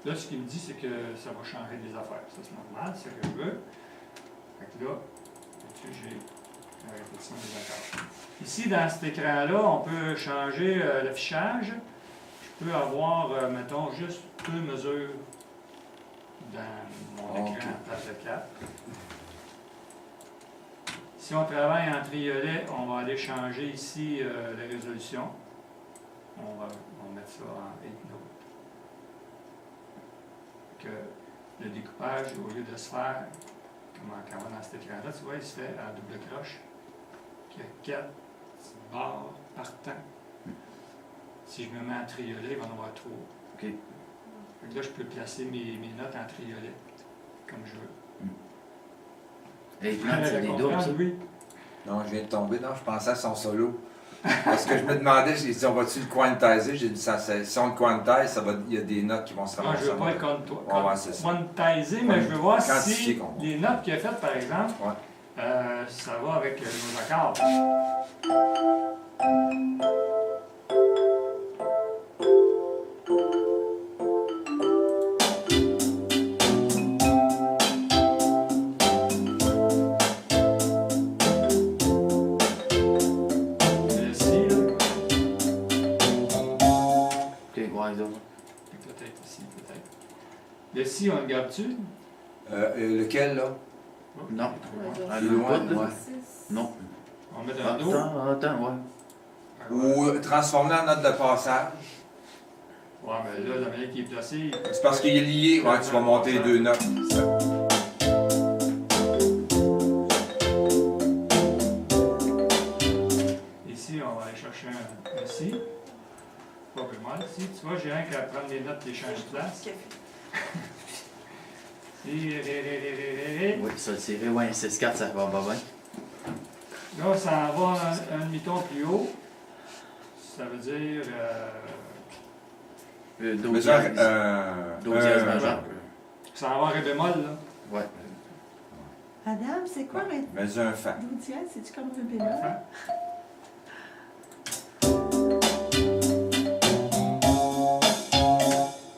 [SPEAKER 3] Là, ce qu'il me dit, c'est que ça va changer des affaires. Ça, c'est normal, c'est ce que je veux. Fait que là, là-dessus, j'ai la répétition des accords. Ici, dans cet écran-là, on peut changer l'affichage. Je peux avoir, mettons, juste 2 mesures dans mon écran en place de 4. Si on travaille en triolet, on va aller changer ici la résolution. On va mettre ça en 8 notes. Que le découpage, au lieu de se faire, comme quand on va dans cet écran-là, tu vois, il se fait en double croche. Il y a 4 barres par temps. Si je me mets à trioler, il va y en avoir 3.
[SPEAKER 4] OK.
[SPEAKER 3] Fait que là, je peux placer mes notes en triolet, comme je veux.
[SPEAKER 4] Les plantes, c'est des doubles, ça.
[SPEAKER 3] Oui.
[SPEAKER 5] Non, je viens de tomber. Non, je pensais à son solo. Parce que je me demandais, j'ai dit, on va-tu le quantiser? J'ai dit, si on le quantise, il y a des notes qui vont se
[SPEAKER 3] Moi,
[SPEAKER 5] ramasser.
[SPEAKER 3] je ne veux pas le
[SPEAKER 5] Ouais, c'est ça.
[SPEAKER 3] quantiser, mais je veux voir si
[SPEAKER 5] Quantifier, qu'on-
[SPEAKER 3] les notes qu'il a faites, par exemple,
[SPEAKER 5] Ouais.
[SPEAKER 3] ça va avec nos accords. Le si, là.
[SPEAKER 4] Ok, ouais, donc.
[SPEAKER 3] Peut-être ici, peut-être. Le si, on le garde-tu?
[SPEAKER 5] Lequel, là?
[SPEAKER 4] Non.
[SPEAKER 2] Ouais,
[SPEAKER 4] Ah,
[SPEAKER 5] il est
[SPEAKER 4] le
[SPEAKER 5] loin,
[SPEAKER 4] bout, là.
[SPEAKER 5] ouais.
[SPEAKER 4] Non.
[SPEAKER 3] On met dans le dos?
[SPEAKER 4] Attends, ouais.
[SPEAKER 5] Ou transformer en note de passage.
[SPEAKER 3] Ouais, mais là, la manière qui est placée,
[SPEAKER 5] C'est parce qu'il est lié. Ouais, tu vas monter les deux notes.
[SPEAKER 3] ici, on va aller chercher un si. Pas plus mal. Si, tu vois, j'ai rien qu'à prendre les notes et changer de place. Si, ré.
[SPEAKER 4] Oui, ça, c'est vrai, ouais, un 6-4, ça va bien.
[SPEAKER 3] Là, ça en va un demi-ton plus haut. Ça veut dire...
[SPEAKER 4] Do
[SPEAKER 5] Mais
[SPEAKER 4] dièse. Do dièse majeur.
[SPEAKER 3] ça en va ré bémol, là.
[SPEAKER 4] Ouais.
[SPEAKER 1] Adam, c'est quoi un
[SPEAKER 5] Mais un fa.
[SPEAKER 1] do dièse? C'est-tu comme un bémol?
[SPEAKER 3] Hein?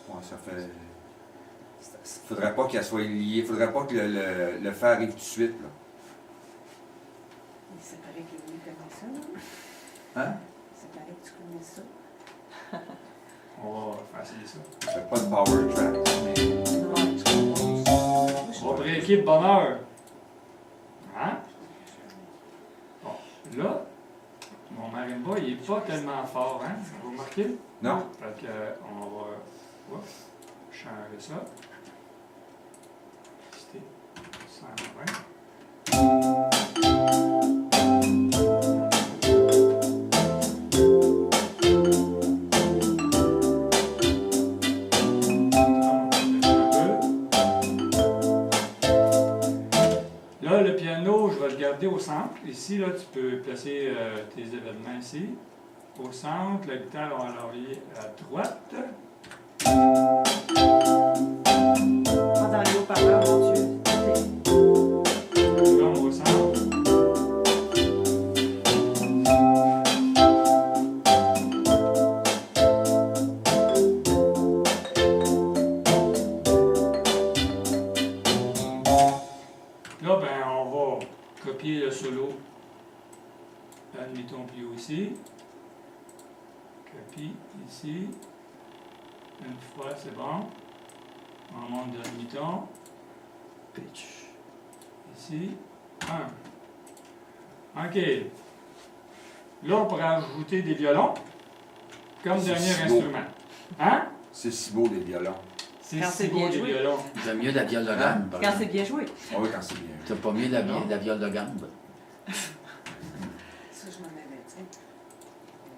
[SPEAKER 5] Ouais, ça fait. Faudrait pas qu'elle soit liée. Faudrait pas que le fa arrive tout de suite, là.
[SPEAKER 1] C'est pareil que lui connaît ça.
[SPEAKER 5] Hein?
[SPEAKER 1] C'est pareil que tu connais ça.
[SPEAKER 3] On va faire essayer ça.
[SPEAKER 5] Fait pas de power track.
[SPEAKER 1] Non, tu comprends.
[SPEAKER 3] On va breaker de bonheur. Hein? Bon, là, mon marimba, il est pas tellement fort, hein? Vous remarquez?
[SPEAKER 5] Non?
[SPEAKER 3] Fait que, on va changer ça. C'était 120. Là, le piano, je vais le garder au centre. Ici, là, tu peux placer tes événements ici. Au centre, la guitare, on va l'envoyer à droite.
[SPEAKER 1] Ah, dans les haut-parleurs, mon Dieu.
[SPEAKER 3] L'homme au centre. Là, ben, on va copier le solo. Un demi-ton plus haut ici. Copie ici. Une fois, c'est bon. On monte de demi-ton. Pitch. Ici. Un. OK. Là, on pourrait ajouter des violons comme
[SPEAKER 5] C'est
[SPEAKER 3] dernier
[SPEAKER 5] si beau.
[SPEAKER 3] instrument. Hein?
[SPEAKER 5] C'est si beau, les violons.
[SPEAKER 3] C'est
[SPEAKER 1] Quand
[SPEAKER 3] si
[SPEAKER 1] c'est
[SPEAKER 3] beau,
[SPEAKER 1] bien
[SPEAKER 3] les
[SPEAKER 1] joué.
[SPEAKER 3] violons.
[SPEAKER 4] T'as mieux la viole de gamme, par
[SPEAKER 1] Quand
[SPEAKER 4] exemple.
[SPEAKER 1] c'est bien joué.
[SPEAKER 5] Ah oui, quand c'est bien.
[SPEAKER 4] T'as pas mieux la
[SPEAKER 3] Non.
[SPEAKER 4] viole de gamme.
[SPEAKER 1] Ça, je m'en avais dit.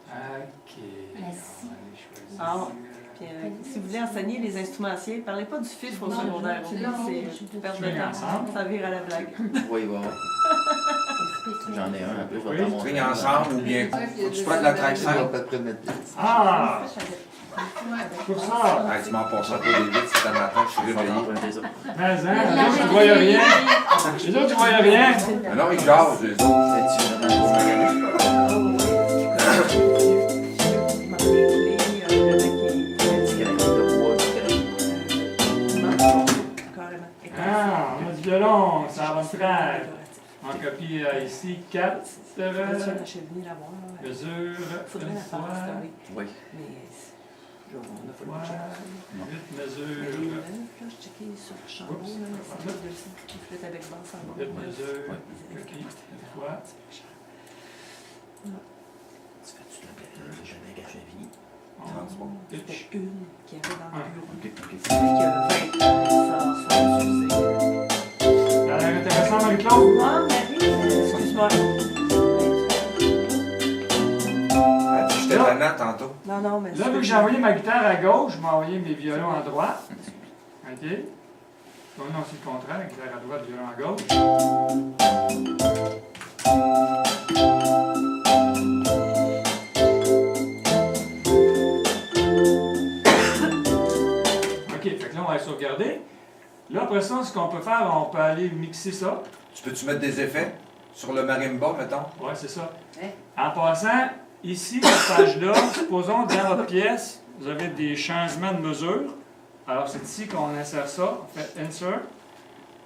[SPEAKER 3] OK.
[SPEAKER 2] Merci.
[SPEAKER 3] On va aller choisir,
[SPEAKER 1] Ah. Puis, si vous voulez enseigner les instrumentiels, parlez pas du fifre au secondaire.
[SPEAKER 2] je-
[SPEAKER 1] C'est perte de
[SPEAKER 3] je-
[SPEAKER 1] temps.
[SPEAKER 3] ensemble.
[SPEAKER 1] Ça vire à la blague.
[SPEAKER 4] Oui, ouais. J'en ai un peu, je vais t'en montrer.
[SPEAKER 5] Trigne ensemble ou bien. Faut que tu prennes la track 5.
[SPEAKER 3] Ah! Pour ça!
[SPEAKER 5] Ah, tu m'en passeras pas des vite si t'en attends, je suis
[SPEAKER 4] Je vais
[SPEAKER 5] réveillé.
[SPEAKER 4] t'emprunter ça.
[SPEAKER 3] Mais hein, les autres, tu voyais rien. Les autres, tu voyais rien.
[SPEAKER 5] Mais non, ils jasent, les autres.
[SPEAKER 4] C'est-tu vraiment
[SPEAKER 3] Ah, on a du violon, ça va me faire. On copie ici 4 mesures,
[SPEAKER 1] Faudrait
[SPEAKER 3] une
[SPEAKER 1] la faire
[SPEAKER 3] fois,
[SPEAKER 1] installer.
[SPEAKER 4] Oui.
[SPEAKER 1] Mais on a
[SPEAKER 3] une
[SPEAKER 1] pas
[SPEAKER 3] fois,
[SPEAKER 1] le
[SPEAKER 3] 8
[SPEAKER 1] Mais les
[SPEAKER 3] mesures,
[SPEAKER 1] neufs, là, je checkais sur le chambre,
[SPEAKER 3] Oups.
[SPEAKER 1] là, c'est pas 200 qui flûtent avec basse en
[SPEAKER 3] 8
[SPEAKER 1] bas.
[SPEAKER 3] mesures,
[SPEAKER 4] Ouais.
[SPEAKER 3] copie une fois.
[SPEAKER 4] Tu fais-tu la période de jamais que j'ai fini?
[SPEAKER 3] On pitch.
[SPEAKER 1] C'était une qui avait dans le bureau.
[SPEAKER 4] Ok, ok.
[SPEAKER 1] Qui a 20 ans, ça, excusez.
[SPEAKER 3] Ça a l'air intéressant, Marie-Claude?
[SPEAKER 1] Ah, Marie, excuse-moi.
[SPEAKER 5] Elle dit, j'étais tannant différent tantôt.
[SPEAKER 1] Non, non, mais...
[SPEAKER 3] Là, vu que j'ai envoyé ma guitare à gauche, je vais envoyer mes violons à droite. OK? Non, non, c'est le contraire, la guitare à droite, violon à gauche. OK, fait que là, on va sauvegarder. Là, après ça, ce qu'on peut faire, on peut aller mixer ça.
[SPEAKER 5] Tu peux-tu mettre des effets sur le marimba, mettons?
[SPEAKER 3] Ouais, c'est ça.
[SPEAKER 2] Ouais.
[SPEAKER 3] En passant, ici, cette page-là, supposons dans votre pièce, vous avez des changements de mesure. Alors, c'est ici qu'on insère ça. On fait Insert.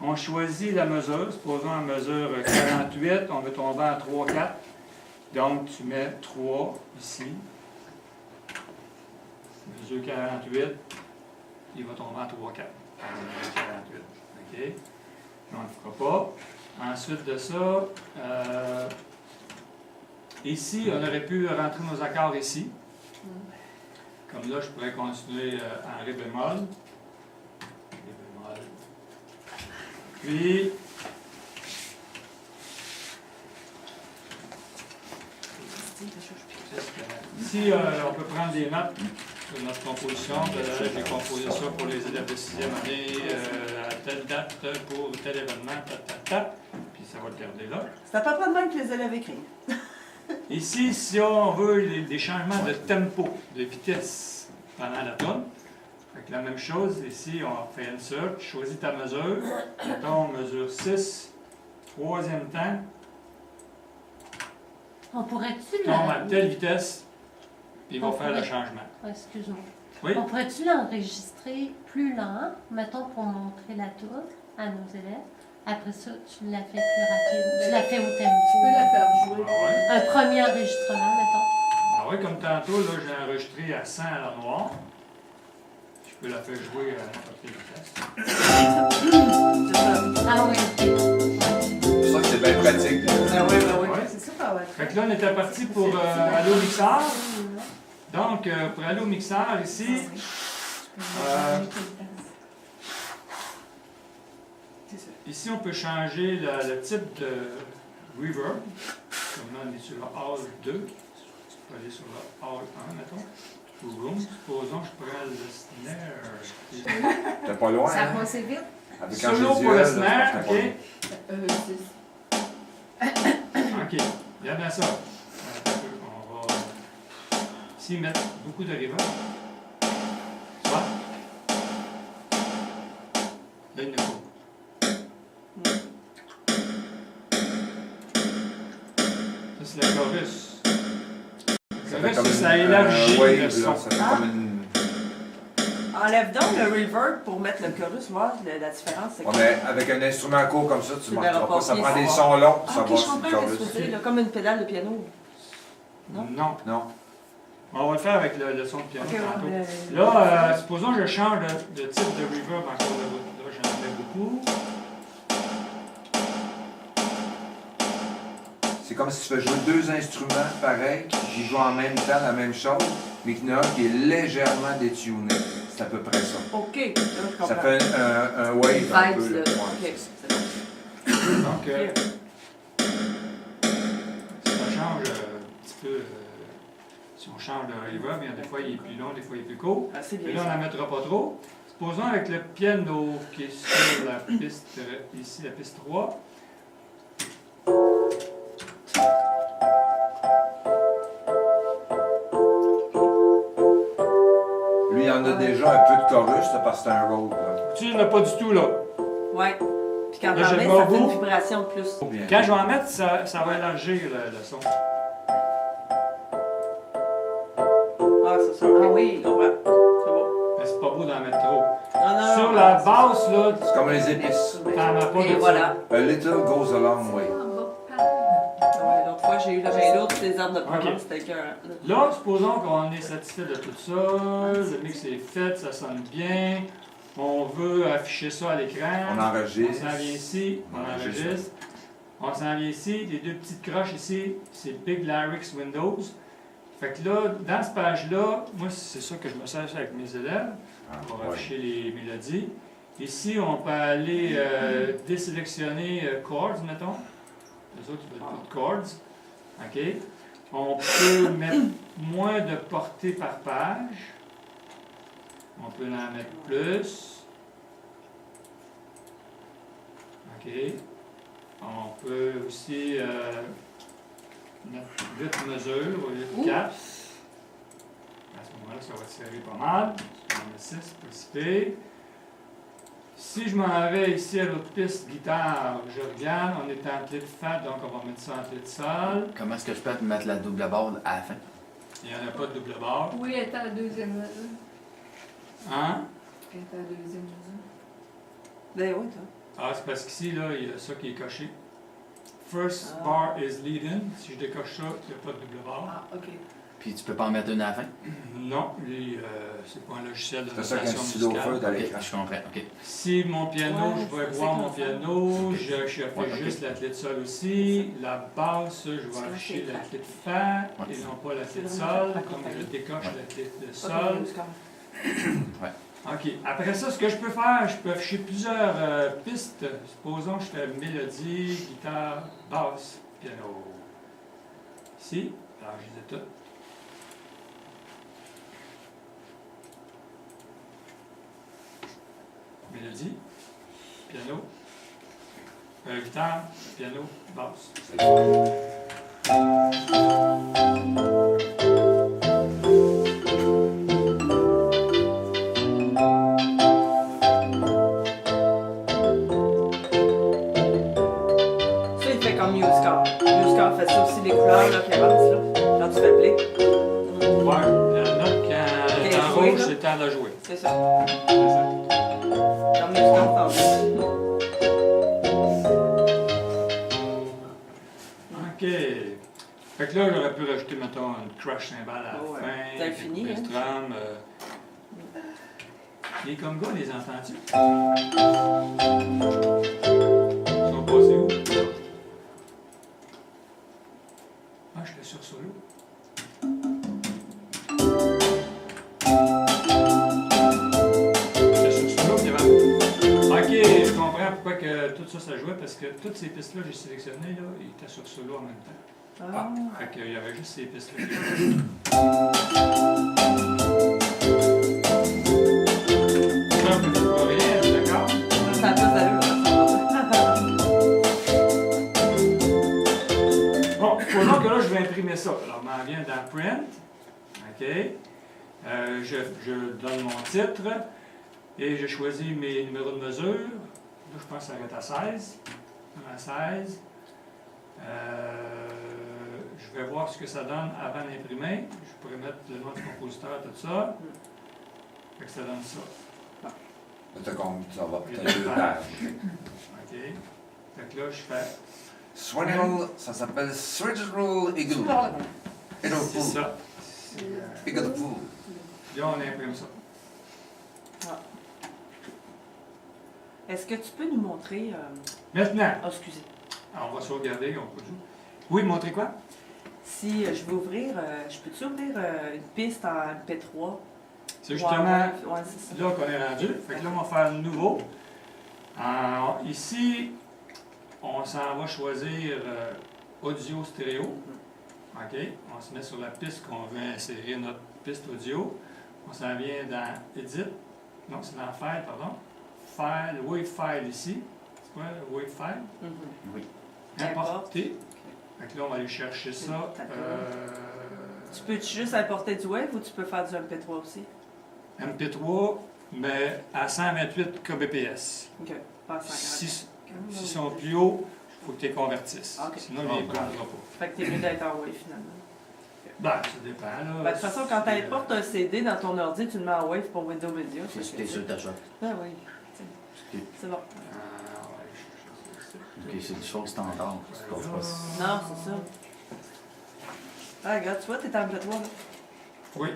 [SPEAKER 3] On choisit la mesure. Supposons la mesure 48, on veut tomber en 3, 4. Donc, tu mets 3 ici. Mesure 48, il va tomber en 3, 4. 48. OK? On ne le fera pas. Ensuite de ça, ici, on aurait pu rentrer nos accords ici. Comme là, je pourrais continuer en Ré bémol. Ré bémol. Puis, ici, on peut prendre des notes sur notre composition. J'ai composé ça pour les élèves de 6e année, à telle date, pour tel événement, puis ça va le garder là.
[SPEAKER 1] C'est à peu près de même que les élèves écrivent.
[SPEAKER 3] Ici, si on veut des changements de tempo, de vitesse pendant la tonne, fait que la même chose, ici, on fait Insert, choisis ta mesure, mettons mesure 6, 3e temps,
[SPEAKER 6] On pourrait-tu
[SPEAKER 3] tombe à telle vitesse, puis il va
[SPEAKER 6] On
[SPEAKER 3] faire le
[SPEAKER 6] pourrait-
[SPEAKER 3] changement.
[SPEAKER 6] Excuse-moi.
[SPEAKER 3] Oui?
[SPEAKER 6] On pourrait-tu l'enregistrer plus lent, mettons pour montrer la tour à nos élèves? Après ça, tu la fais plus rapide. Tu la fais au
[SPEAKER 2] Tu peux
[SPEAKER 6] tempo.
[SPEAKER 2] la faire
[SPEAKER 3] Ah
[SPEAKER 2] jouer.
[SPEAKER 3] ouais.
[SPEAKER 6] Un premier enregistrement, mettons.
[SPEAKER 3] Ah ouais, comme tantôt, là, j'ai enregistré à 100 à la noire. Je peux la faire jouer à n'importe quelle vitesse.
[SPEAKER 1] C'est ça.
[SPEAKER 6] Ah oui, ok.
[SPEAKER 5] C'est pour ça que c'est bien pratique.
[SPEAKER 1] Ah oui, ben oui.
[SPEAKER 3] Ouais.
[SPEAKER 1] C'est super, ouais.
[SPEAKER 3] Fait que là, on était parti pour aller au mixeur. Donc, pour aller au mixeur, ici, ici, on peut changer le type de reverb. Comme là, on est sur le Hall 2. Je peux aller sur le Hall 1, mettons. Ou Room. Supposons que je prends le snare.
[SPEAKER 5] T'es pas loin,
[SPEAKER 2] Ça
[SPEAKER 5] hein?
[SPEAKER 2] va assez vite.
[SPEAKER 5] Avec un
[SPEAKER 3] Solo pour
[SPEAKER 5] visuel,
[SPEAKER 3] le
[SPEAKER 5] là,
[SPEAKER 3] snare,
[SPEAKER 5] je pense que
[SPEAKER 3] OK.
[SPEAKER 5] t'es
[SPEAKER 3] OK. Regarde bien ça. On va ici mettre beaucoup de reverb. Tu vois? Là, il ne faut. Ça, c'est la chorus.
[SPEAKER 5] Ça
[SPEAKER 3] Le
[SPEAKER 5] fait comme
[SPEAKER 3] chorus, ça
[SPEAKER 5] une-
[SPEAKER 3] élargit
[SPEAKER 5] wave,
[SPEAKER 3] le
[SPEAKER 5] là,
[SPEAKER 3] son.
[SPEAKER 5] ça fait
[SPEAKER 1] Ah.
[SPEAKER 5] comme une...
[SPEAKER 1] Enlève donc le reverb pour mettre le chorus, voir la différence. C'est
[SPEAKER 5] Ouais, mais avec un instrument court comme ça, tu
[SPEAKER 1] Tu
[SPEAKER 5] ne
[SPEAKER 1] verras
[SPEAKER 5] marqueras pas. Ça
[SPEAKER 1] pas.
[SPEAKER 5] prend des sons longs pour
[SPEAKER 1] Ah,
[SPEAKER 5] savoir
[SPEAKER 1] ok, je
[SPEAKER 5] si
[SPEAKER 1] comprends
[SPEAKER 5] le
[SPEAKER 1] ce que
[SPEAKER 5] chorus.
[SPEAKER 1] tu veux dire, là, comme une pédale de piano. Non?
[SPEAKER 3] Non.
[SPEAKER 5] Non.
[SPEAKER 3] On va le faire avec le son de piano
[SPEAKER 1] Ok,
[SPEAKER 3] tantôt.
[SPEAKER 1] ouais,
[SPEAKER 3] Là, supposons que je change de type de reverb en cours de route. Là, j'en mets beaucoup.
[SPEAKER 5] C'est comme si tu fais jouer deux instruments pareils, qui jouent en même temps la même chose, mais qu'il y en a un qui est légèrement détuné. C'est à peu près ça.
[SPEAKER 1] OK, là, je comprends.
[SPEAKER 5] Ça fait un wave un peu.
[SPEAKER 1] Vibes,
[SPEAKER 5] Là.
[SPEAKER 1] là.
[SPEAKER 5] Ouais.
[SPEAKER 1] OK, c'est bon.
[SPEAKER 3] Donc, si on change un petit peu, si on change de reverb, il y a des fois il est plus long, des fois il est plus court.
[SPEAKER 1] Ah, c'est
[SPEAKER 3] Mais
[SPEAKER 1] bien
[SPEAKER 3] là, on
[SPEAKER 1] ça.
[SPEAKER 3] n'en mettra pas trop. Supposons avec le piano qui est sur la piste, ici, la piste 3.
[SPEAKER 5] Lui, il y en a déjà un peu de chorus, là, parce que c'est un road. Là.
[SPEAKER 3] Tu n'en as pas du tout, là.
[SPEAKER 1] Ouais. Puis quand
[SPEAKER 3] Là,
[SPEAKER 1] t'en
[SPEAKER 3] j'ai
[SPEAKER 1] mets,
[SPEAKER 3] pas
[SPEAKER 1] ça fait une
[SPEAKER 3] vous.
[SPEAKER 1] vibration de plus.
[SPEAKER 5] Bien.
[SPEAKER 3] Quand je vais en mettre, ça va élargir le son.
[SPEAKER 1] Ah, c'est ça. Ah oui, je comprends. C'est bon.
[SPEAKER 3] Mais c'est pas beau d'en mettre trop.
[SPEAKER 1] Non, non,
[SPEAKER 3] Sur
[SPEAKER 1] non,
[SPEAKER 3] la
[SPEAKER 1] c'est
[SPEAKER 3] basse, là,
[SPEAKER 5] C'est comme les épices.
[SPEAKER 3] t'en mets pas
[SPEAKER 1] Et
[SPEAKER 3] de
[SPEAKER 1] voilà.
[SPEAKER 5] A little goes a long way.
[SPEAKER 1] Ouais, l'autre fois, j'ai eu la main lourde, les arbres de Provence, c'était écœurant.
[SPEAKER 3] Là, supposons qu'on est satisfait de tout ça, le mix est fait, ça sonne bien, on veut afficher ça à l'écran,
[SPEAKER 5] On
[SPEAKER 3] on
[SPEAKER 5] enregistre.
[SPEAKER 3] s'en vient ici, on enregistre, on s'en vient ici, les deux petites croches ici, c'est Big Larry's Windows. Fait que là, dans cette page-là, moi c'est ça que je me sers avec mes élèves, pour
[SPEAKER 5] Ah, ouais.
[SPEAKER 3] afficher les mélodies. Ici, on peut aller désélectionner chords, mettons. Les autres, ils veulent pas de chords. OK. On peut mettre moins de portée par page. On peut en mettre plus. OK. On peut aussi mettre 8 mesures au lieu de 4. À ce moment-là, ça va serrer pas mal. On met 6, pas si pire. Si je m'en vais ici à l'autre piste guitare, je regarde, on est en clé de Fa, donc on va mettre ça en clé de Sol.
[SPEAKER 4] Comment est-ce que je peux mettre la double barre à la fin?
[SPEAKER 3] Il n'y en a pas de double barre.
[SPEAKER 2] Oui, elle est à la deuxième mesure.
[SPEAKER 3] Hein?
[SPEAKER 2] Elle est à la deuxième mesure.
[SPEAKER 1] Ben oui, toi.
[SPEAKER 3] Ah, c'est parce qu'ici, là, il y a ça qui est coché. First
[SPEAKER 1] Ah.
[SPEAKER 3] bar is lead-in. Si je décoche ça, il n'y a pas de double barre.
[SPEAKER 2] Ah, OK.
[SPEAKER 4] Puis tu peux pas en mettre une à la fin?
[SPEAKER 3] Non, lui, c'est pas un logiciel de
[SPEAKER 5] C'est ça qu'un
[SPEAKER 3] notation
[SPEAKER 5] stylo
[SPEAKER 3] musicale.
[SPEAKER 5] feu dans
[SPEAKER 4] Ok,
[SPEAKER 5] l'écran.
[SPEAKER 4] je comprends. Ok.
[SPEAKER 3] Si mon piano,
[SPEAKER 1] Ouais,
[SPEAKER 3] je vais
[SPEAKER 1] c'est
[SPEAKER 3] voir
[SPEAKER 1] qu'on
[SPEAKER 3] mon
[SPEAKER 1] fait.
[SPEAKER 3] piano, je fais
[SPEAKER 4] Ouais,
[SPEAKER 3] juste la clé de sol aussi. La basse, je vais
[SPEAKER 1] C'est
[SPEAKER 3] afficher
[SPEAKER 1] ça,
[SPEAKER 3] la
[SPEAKER 1] c'est
[SPEAKER 3] clé de Fa
[SPEAKER 4] Ouais.
[SPEAKER 3] et non pas la clé de
[SPEAKER 1] C'est
[SPEAKER 3] sol.
[SPEAKER 1] vraiment
[SPEAKER 3] Donc
[SPEAKER 1] accompagné.
[SPEAKER 3] je décoche
[SPEAKER 4] Ouais.
[SPEAKER 3] la clé de
[SPEAKER 1] Ok,
[SPEAKER 3] sol.
[SPEAKER 1] c'est correct.
[SPEAKER 3] OK. Après ça, ce que je peux faire, je peux afficher plusieurs pistes. Supposons que je fais mélodie, guitare, basse, piano. Ici, alors je les ai toutes. Mélodie, piano, guitare, piano, basse.
[SPEAKER 1] Ça, il fait comme Uscar. Uscar fait ça aussi, les couleurs là, qui avancent, là. Quand tu fais le play.
[SPEAKER 3] Ouais, la note quand elle est en
[SPEAKER 1] jouée,
[SPEAKER 3] rouge,
[SPEAKER 1] là.
[SPEAKER 3] c'est temps de la jouer.
[SPEAKER 1] C'est ça.
[SPEAKER 3] C'est ça.
[SPEAKER 1] Comme Uscar, t'en veux.
[SPEAKER 3] OK. Fait que là, j'aurais pu rajouter, mettons, une crush cymbale à la
[SPEAKER 1] Ouais.
[SPEAKER 3] fin.
[SPEAKER 1] T'as fini,
[SPEAKER 3] puis
[SPEAKER 1] hein?
[SPEAKER 3] Strum, Les congas, les entends-tu? Ils sont passés où? Ah, j'étais sur solo. J'étais sur solo, puis il y avait- OK, je comprends pourquoi que tout ça, ça jouait, parce que toutes ces pistes-là que j'ai sélectionnées, là, ils étaient sur solo en même temps.
[SPEAKER 1] Ah.
[SPEAKER 3] Fait qu'il y avait juste ces pistes-là. Ça, on peut pas rien, d'accord?
[SPEAKER 1] Ça a plus d'allure, hein,
[SPEAKER 3] Bon, supposons que là, je vais imprimer ça. Alors, je m'en viens dans Print. OK. Je donne mon titre et je choisis mes numéros de mesure. Là, je pense que ça va être à 16. À 16. Je vais voir ce que ça donne avant d'imprimer. Je pourrais mettre le nom du compositeur, tout ça. Fait que ça donne ça.
[SPEAKER 5] Là, t'as compris, ça va.
[SPEAKER 3] Puis
[SPEAKER 5] T'as
[SPEAKER 3] deux
[SPEAKER 5] deux
[SPEAKER 3] pages.
[SPEAKER 5] pages.
[SPEAKER 3] OK. Fait que là, je fais.
[SPEAKER 5] Swirl, ça s'appelle Swirl Eagle.
[SPEAKER 3] C'est ça.
[SPEAKER 5] Eagle Pool.
[SPEAKER 3] Là, on imprime ça.
[SPEAKER 1] Est-ce que tu peux nous montrer...
[SPEAKER 3] Maintenant,
[SPEAKER 1] Oh, excusez.
[SPEAKER 3] alors, on va sauvegarder, on peut jouer. Oui, montrer quoi?
[SPEAKER 1] Si je veux ouvrir, je peux-tu ouvrir une piste en MP3?
[SPEAKER 3] C'est justement
[SPEAKER 1] Ouais, c'est ça.
[SPEAKER 3] là qu'on est rendu. Fait que là, on va faire le nouveau. Alors, ici, on s'en va choisir audio stéréo. OK. On se met sur la piste qu'on veut insérer notre piste audio. On s'en vient dans Edit. Non, c'est dans File, pardon. File, Wave File ici. C'est quoi le Wave File?
[SPEAKER 1] Mhm.
[SPEAKER 4] Oui.
[SPEAKER 3] Importer. Fait que là, on va aller chercher ça.
[SPEAKER 1] D'accord. Tu peux juste apporter du wave ou tu peux faire du MP3 aussi?
[SPEAKER 3] MP3, mais à 128 kbps.
[SPEAKER 1] OK. Pas à 50.
[SPEAKER 3] S'ils sont plus hauts, il faut que tu les convertisses.
[SPEAKER 1] OK.
[SPEAKER 3] Sinon, il ne les prendra pas.
[SPEAKER 1] Fait que t'es mieux d'être en wave finalement.
[SPEAKER 3] Ben, ça dépend, là.
[SPEAKER 1] Ben, de toute façon, quand tu importes un CD dans ton ordi, tu le mets en wave pour Windows Media.
[SPEAKER 4] C'est ce que t'es sûr ta shot.
[SPEAKER 1] Ben oui. C'est bon.
[SPEAKER 3] Ah, ouais, je sais
[SPEAKER 4] Ok, c'est des choses standards. C'est pas-
[SPEAKER 1] Non, c'est ça. Ah, regarde, tu vois, t'es en MP3 là.
[SPEAKER 3] Oui.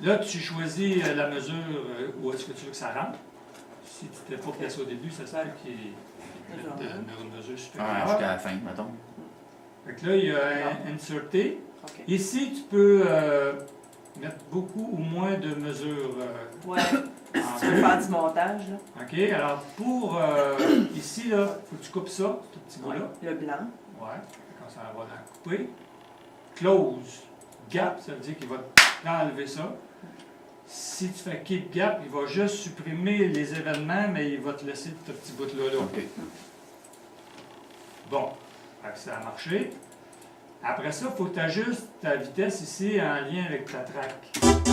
[SPEAKER 3] Là, tu choisis la mesure où est-ce que tu veux que ça rentre. Si tu n'étais pas placé au début, ça se peut qu'il y ait
[SPEAKER 1] Genre.
[SPEAKER 3] une mesure
[SPEAKER 4] Ouais,
[SPEAKER 3] supérieure.
[SPEAKER 4] jusqu'à la fin, mettons.
[SPEAKER 3] Fait que là, il y a un inserté.
[SPEAKER 1] OK.
[SPEAKER 3] Ici, tu peux mettre beaucoup ou moins de mesures
[SPEAKER 1] Ouais.
[SPEAKER 3] en
[SPEAKER 1] Si tu veux
[SPEAKER 3] vue.
[SPEAKER 1] faire du montage, là.
[SPEAKER 3] OK, alors pour ici, là, il faut que tu coupes ça, ce petit bout-là.
[SPEAKER 1] Le blanc.
[SPEAKER 3] Ouais, quand ça va dans couper. Close, gap, ça veut dire qu'il va enlever ça. Si tu fais keep gap, il va juste supprimer les événements, mais il va te laisser ce petit bout-là. Là.
[SPEAKER 4] OK.
[SPEAKER 3] Bon, fait que ça a marché. Après ça, il faut que tu ajustes ta vitesse ici en lien avec ta track. Vois-tu,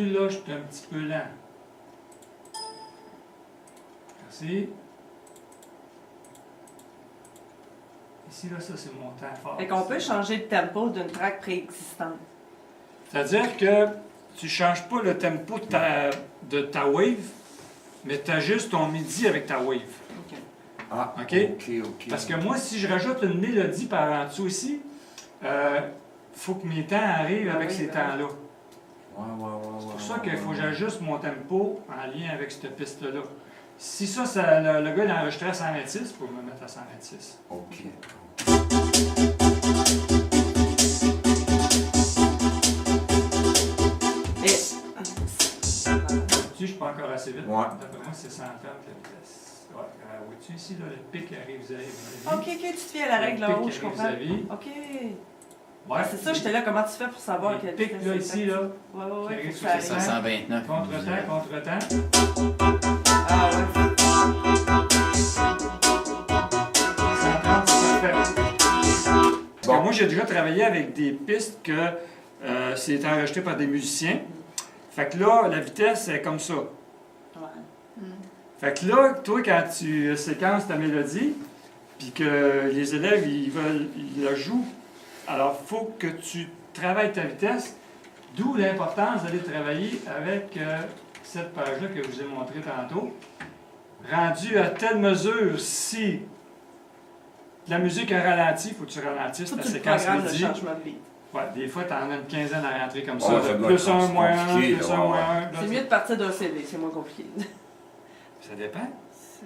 [SPEAKER 3] là, je suis un petit peu lent. Merci. Ici, là, ça, c'est mon temps fort.
[SPEAKER 1] Fait qu'on peut changer le tempo d'une track préexistante.
[SPEAKER 3] C'est-à-dire que tu ne changes pas le tempo de ta wave, mais tu ajustes ton MIDI avec ta wave.
[SPEAKER 1] OK.
[SPEAKER 5] Ah,
[SPEAKER 3] OK?
[SPEAKER 5] OK.
[SPEAKER 3] Parce que moi, si je rajoute une mélodie par en dessous ici, faut que mes temps arrivent avec
[SPEAKER 1] oui,
[SPEAKER 3] ces
[SPEAKER 1] ben
[SPEAKER 3] temps-là.
[SPEAKER 5] Ouais.
[SPEAKER 3] C'est pour ça qu'il faut que j'ajuste mon tempo en lien avec cette piste-là. Si ça, le gars il a enregistré à 126, pour me mettre à 126.
[SPEAKER 5] OK.
[SPEAKER 3] Tu je suis pas encore assez vite.
[SPEAKER 5] Ouais.
[SPEAKER 3] D'après moi, c'est 130 la vitesse. Ouais, vois-tu ici, là, le pic arrive vis-à-vis.
[SPEAKER 1] OK, tu te fies à la règle en haut, je comprends. OK.
[SPEAKER 3] Ouais.
[SPEAKER 1] C'est ça, j'étais là, comment tu fais pour savoir
[SPEAKER 3] Le
[SPEAKER 1] quel
[SPEAKER 3] pic, là, ici, là.
[SPEAKER 1] Ouais,
[SPEAKER 3] qui
[SPEAKER 1] faut
[SPEAKER 3] arrive
[SPEAKER 1] que
[SPEAKER 3] sur
[SPEAKER 1] ça
[SPEAKER 3] les
[SPEAKER 1] arrive.
[SPEAKER 4] 529.
[SPEAKER 3] Contre-temps.
[SPEAKER 1] Ah ouais.
[SPEAKER 3] 130, c'est parfait. Parce
[SPEAKER 5] Bon.
[SPEAKER 3] que moi, j'ai déjà travaillé avec des pistes que c'est enregistré par des musiciens. Fait que là, la vitesse est comme ça.
[SPEAKER 1] Ouais.
[SPEAKER 3] Fait que là, toi, quand tu séquences ta mélodie, puis que les élèves, ils la jouent, alors il faut que tu travailles ta vitesse, d'où l'importance d'aller travailler avec cette page-là que je vous ai montrée tantôt. Rendu à telle mesure, si la musique a ralenti, il faut que tu ralentisses
[SPEAKER 1] Faut
[SPEAKER 3] ta
[SPEAKER 1] que tu
[SPEAKER 3] séquence
[SPEAKER 1] programmes le
[SPEAKER 3] midi.
[SPEAKER 1] changement de beat.
[SPEAKER 3] Ouais, des fois, tu en as une quinzaine à rentrer comme
[SPEAKER 5] Ouais,
[SPEAKER 3] ça.
[SPEAKER 5] ça
[SPEAKER 3] là.
[SPEAKER 5] doit
[SPEAKER 3] Plus
[SPEAKER 5] être
[SPEAKER 3] un, moins un,
[SPEAKER 5] compliqué,
[SPEAKER 3] plus
[SPEAKER 5] là,
[SPEAKER 3] un,
[SPEAKER 5] ouais,
[SPEAKER 3] moins
[SPEAKER 5] ouais.
[SPEAKER 3] un. Là,
[SPEAKER 1] C'est mieux de partir d'un CD, c'est moins compliqué.
[SPEAKER 3] Ça dépend.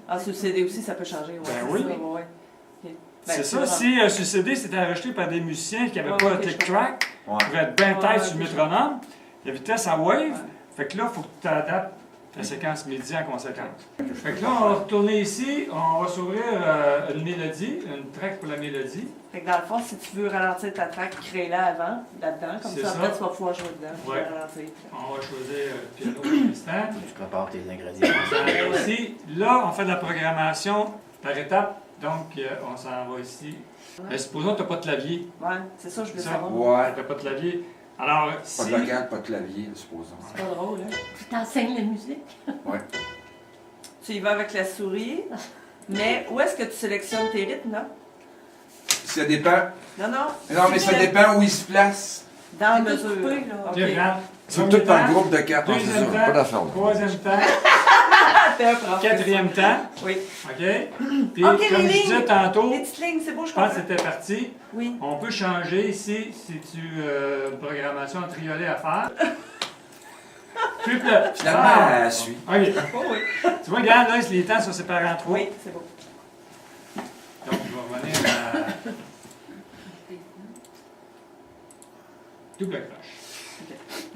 [SPEAKER 1] Ah, sur le CD aussi, ça peut changer. Ouais,
[SPEAKER 3] Ben
[SPEAKER 1] c'est
[SPEAKER 3] oui.
[SPEAKER 1] ça, ouais. Ok. Ben,
[SPEAKER 3] C'est ça,
[SPEAKER 1] vraiment-
[SPEAKER 3] si sur le CD c'était enregistré par des musiciens qui n'avaient
[SPEAKER 1] Ouais,
[SPEAKER 3] pas
[SPEAKER 1] ok,
[SPEAKER 3] un click
[SPEAKER 1] je comprends.
[SPEAKER 3] track,
[SPEAKER 5] Ouais.
[SPEAKER 3] pour être bien
[SPEAKER 1] Ouais,
[SPEAKER 3] tête
[SPEAKER 1] ok,
[SPEAKER 3] sur le
[SPEAKER 1] je
[SPEAKER 3] métronome, la vitesse à wave,
[SPEAKER 1] Ouais.
[SPEAKER 3] fait que là, il faut que tu adaptes ta séquence midi en conséquence. Fait que là, on va retourner ici, on va s'ouvrir une mélodie, une track pour la mélodie.
[SPEAKER 1] Fait que dans le fond, si tu veux ralentir ta track, crée-la avant, là-dedans. Comme
[SPEAKER 3] C'est
[SPEAKER 1] ça,
[SPEAKER 3] ça.
[SPEAKER 1] après, tu vas pouvoir jouer dedans. Tu
[SPEAKER 3] Ouais.
[SPEAKER 1] vas ralentir.
[SPEAKER 3] On va choisir le piano pour l'instant.
[SPEAKER 4] Faut que tu prépares tes ingrédients.
[SPEAKER 3] On s'en va ici. Là, on fait de la programmation par étapes. Donc, on s'en va ici. Supposons que tu n'as pas de clavier.
[SPEAKER 1] Ouais, c'est ça, je voulais
[SPEAKER 3] Ça.
[SPEAKER 1] savoir.
[SPEAKER 5] Ouais.
[SPEAKER 3] Tu n'as pas de clavier. Alors,
[SPEAKER 5] Pas
[SPEAKER 3] si...
[SPEAKER 5] de vocal, pas de clavier, supposons.
[SPEAKER 1] C'est pas drôle, hein?
[SPEAKER 6] Tu t'enseignes la musique.
[SPEAKER 5] Ouais.
[SPEAKER 1] Tu y vas avec la souris, mais où est-ce que tu sélectionnes tes rythmes, là?
[SPEAKER 5] Ça dépend.
[SPEAKER 1] Non, non.
[SPEAKER 5] Non, mais ça dépend où il se place.
[SPEAKER 1] Dans la
[SPEAKER 6] C'est
[SPEAKER 1] mesure.
[SPEAKER 6] coupé, là.
[SPEAKER 1] OK.
[SPEAKER 3] Tiens, regarde.
[SPEAKER 5] C'est
[SPEAKER 3] Premier
[SPEAKER 5] tout un
[SPEAKER 3] temps,
[SPEAKER 5] groupe de quatre. Non, c'est
[SPEAKER 3] Deuxième
[SPEAKER 5] ça.
[SPEAKER 3] temps,
[SPEAKER 5] Pas d'affaire. là.
[SPEAKER 3] troisième temps,
[SPEAKER 1] Ah, t'es un prof.
[SPEAKER 3] quatrième temps,
[SPEAKER 1] Oui.
[SPEAKER 3] OK? Puis,
[SPEAKER 1] OK,
[SPEAKER 3] comme
[SPEAKER 1] les
[SPEAKER 3] je disais
[SPEAKER 1] lignes.
[SPEAKER 3] tantôt,
[SPEAKER 1] Les petites lignes, c'est beau, je
[SPEAKER 3] je pense
[SPEAKER 1] comprends.
[SPEAKER 3] que c'était parti.
[SPEAKER 1] Oui.
[SPEAKER 3] On peut changer ici, si tu une programmation en triolet à faire. Triple.
[SPEAKER 5] Finalement, elle suit.
[SPEAKER 3] OK.
[SPEAKER 1] Oh, oui.
[SPEAKER 3] Tu vois, regarde, là, les temps sont séparés en trois.
[SPEAKER 1] Oui, c'est beau.
[SPEAKER 3] Donc, je vais revenir à... Double croche.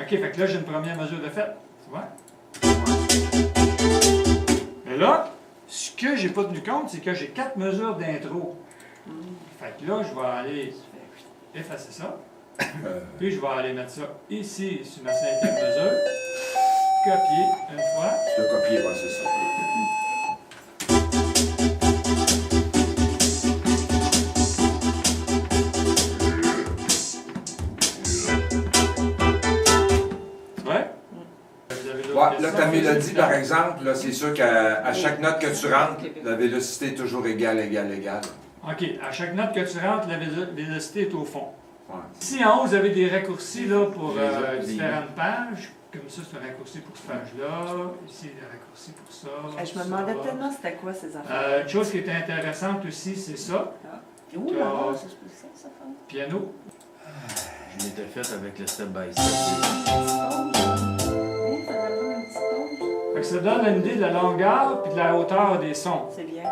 [SPEAKER 3] OK, fait que là, j'ai une première mesure de fait. Tu vois? Mais là, ce que j'ai pas tenu compte, c'est que j'ai 4 mesures d'intro. Fait que là, je vais aller effacer ça. Puis, je vais aller mettre ça ici, sur ma 5e mesure. Copier une fois.
[SPEAKER 5] Tu l'as copié, ouais, c'est ça.
[SPEAKER 3] Tu vois? Vous avez d'autres
[SPEAKER 5] Ouais, là,
[SPEAKER 3] questions?
[SPEAKER 5] ta mélodie, par exemple, là, c'est sûr qu'à chaque note que tu rentres, la vélocité est toujours égale.
[SPEAKER 3] OK. À chaque note que tu rentres, la vélocité est au fond.
[SPEAKER 5] Ouais.
[SPEAKER 3] Ici, en haut, vous avez des raccourcis là, pour
[SPEAKER 4] Les
[SPEAKER 3] différentes pages. Comme ça, c'est un raccourci pour cette page-là. Ici, des raccourcis pour ça.
[SPEAKER 1] Je me demandais tellement c'était quoi ces affaires.
[SPEAKER 3] Une chose qui est intéressante aussi, c'est ça.
[SPEAKER 6] Ouh là là, c'est ça, fait.
[SPEAKER 3] Piano.
[SPEAKER 4] Je m'étais fait avec le step by step.
[SPEAKER 6] Oui, ça va prendre un petit pause.
[SPEAKER 3] Fait que ça donne une idée de la longueur et de la hauteur des sons.
[SPEAKER 1] C'est bien.